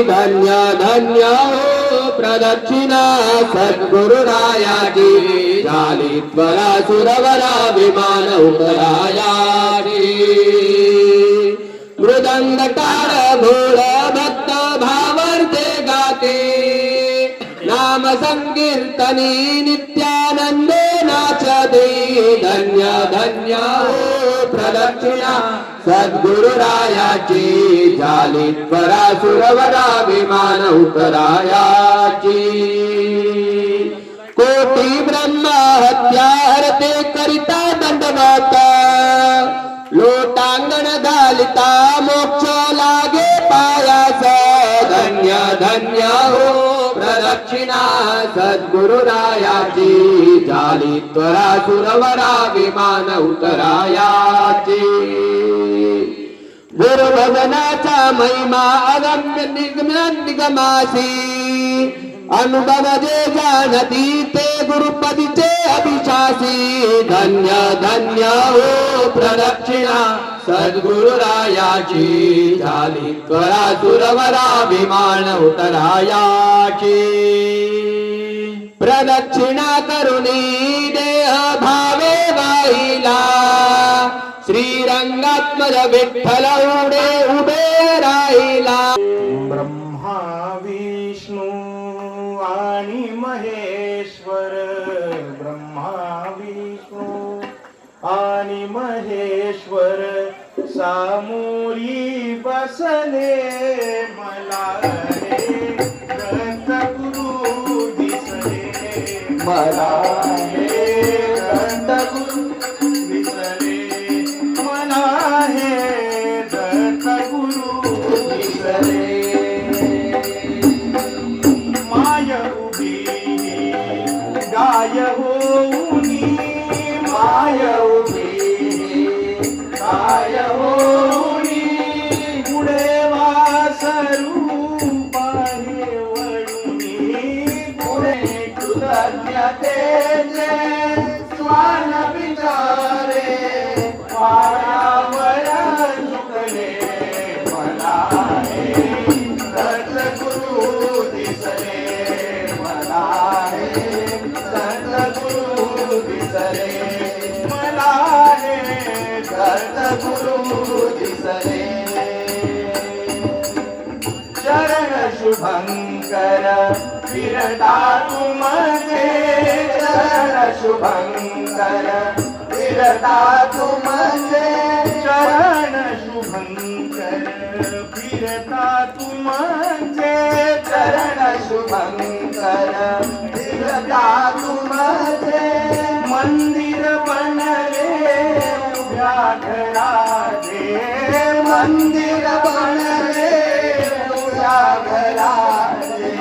धन्य धन्य हो प्रदक्षिणा सद्गुरुरायाची झाली त्वरा सुरवरा विमान उतरायाची मृदंग टाळ घोळ भक्त भावर्ते गाते नाम संकीर्तनी नित्यानंदे नाचते धन्य धन्य हो प्रदक्षिणा सद्गुरुरायाची झाली त्वरा सुरवरा विमान उतरायाची कोटी ब्रह्म हत्या हरते करिता दंडवत लोटांगण घालिता मोक्ष लागे पायास धन्य धन्य हो प्रदक्षिणा सद्गुरुरायाची झाली त्वरा सुरवरा विमान उतरायाची गुरुभजनाचा महिमा अगम्य निगमासी अनुभव जे जाणती ते गुरुपदीचे अभिशासी धन्य धन्य हो प्रदक्षिणा सद्गुरुरायाची झाली त्वरा सुरवरा विमान उतरायाची प्रदक्षिणा करुणी देह भावे वाहिला श्रीरंगात्मज विठ्ठल उभे राहिला ब्रह्मा विष्णू आणि महेश्वर ब्रह्मा विष्णू आणि महेश्वर सामोरी बसले मला रे दत्तगुरु दिसले मला हे दत्तगुरु दिसले मला हे दत्तगुरु दिसले माय उभी गाय होऊनी माय उभी गाय होऊनी पुढे वासरू पाहे वळुनी पुढे कृतज्ञतेचे स्वान विचारे पायावर झुकले मला हे दत्तगुरु सद्गुरु दिसले मला हे सद्गुरु दिसले मला हे सद्गुरु दिसले चरण शुभंकर फिरता तुमचे चरण शुभंकर फिरता तुमचे चरण शुभंकर फिरता तुमचे चरण शुभंकर फिरता तुमचे मंदिर बनले उभ्या घराचे मंदिर बनले उभ्या घराचे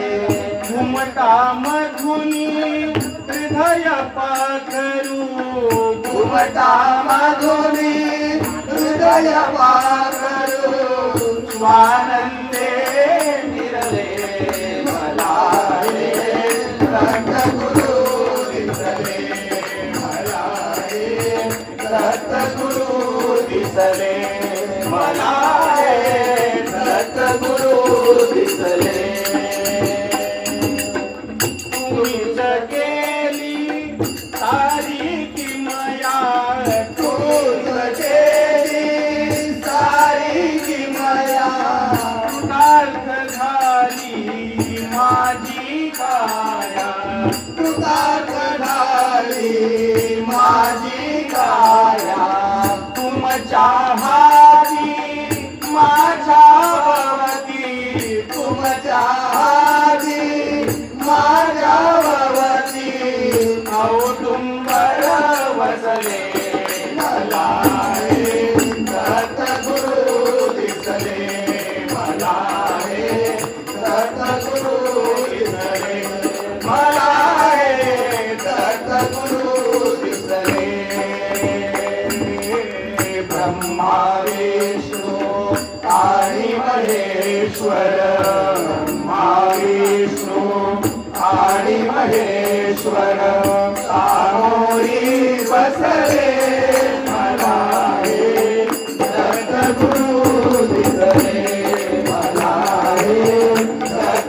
घुमटा मधुनी हृदय पाखरू घुमटा मधुनी हृदय पाखरू स्वानंदे मिरले मला हे सद्गुरु दिसले मला हे सद्गुरु दिसले मला हे सद्गुरु दिसले तुम्हीच केली सारी किमया तूच केली सारी किमया कृतार्थ झाली माझी काया कृतार्थ झाली माझी काया तुमच्या हाती माझ्या भवती तुमच्या हाती माझ्या भवती औदुंबर वसले मला हे सद्गुरु दिसले मला हे सद्गुरु दिसले मला हे सद्गुरु दिसले ब्रह्मा विष्णू आणि महेश्वर ब्रह्मा विष्णू आणि महेश्वर सामोरी बसले मला हे सद्गुरु दिसले मला हे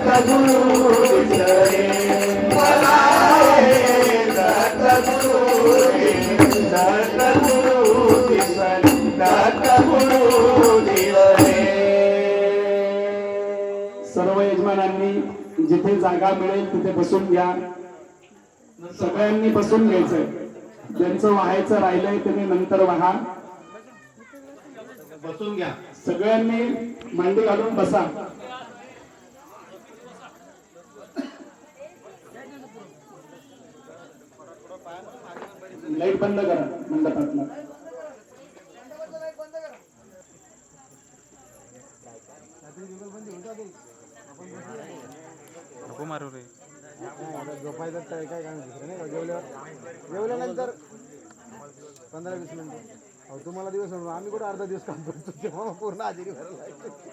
सद्गुरु दिसले मला हे सद्गुरु दिसले सद्गुरु दिसले सर्व यजमानांनी जिथे जागा मिळेल तिथे बसून घ्या सगळ्यांनी बसून घ्यायचंय ज्यांचं व्हायचं राहिलंय त्यांनी नंतर व्हा बसून घ्या सगळ्यांनी मांडी घालून बसा लाईट बंद करा मंडपातला नको मारू रे झोपायचं काय काय काम दुसरं नाही का जेवल्यानंतर 15-20 मिनिटं अहो तुम्हाला दिवस आम्ही कुठे अर्धा दिवस काम करतो तेव्हा पूर्ण हजेरी भरायला लागते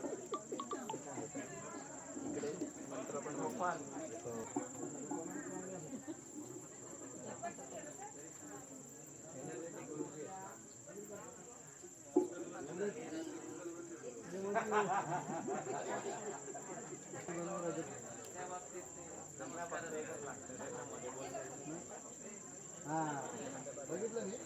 हा बघितलं मी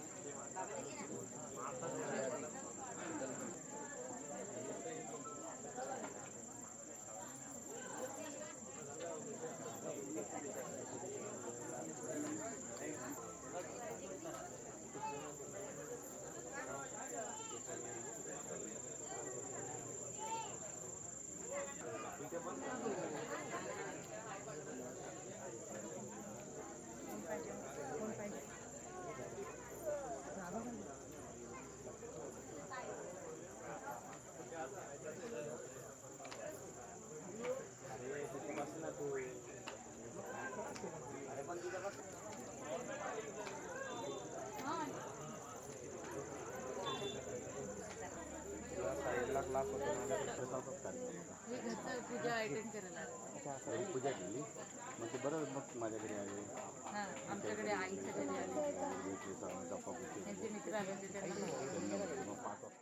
पूजा अटेंड करायला पूजा केली मग ते बरं मग माझ्याकडे आले आमच्याकडे आईच्या घरी आले गप्पा त्यांचे मित्र आले होते त्यांना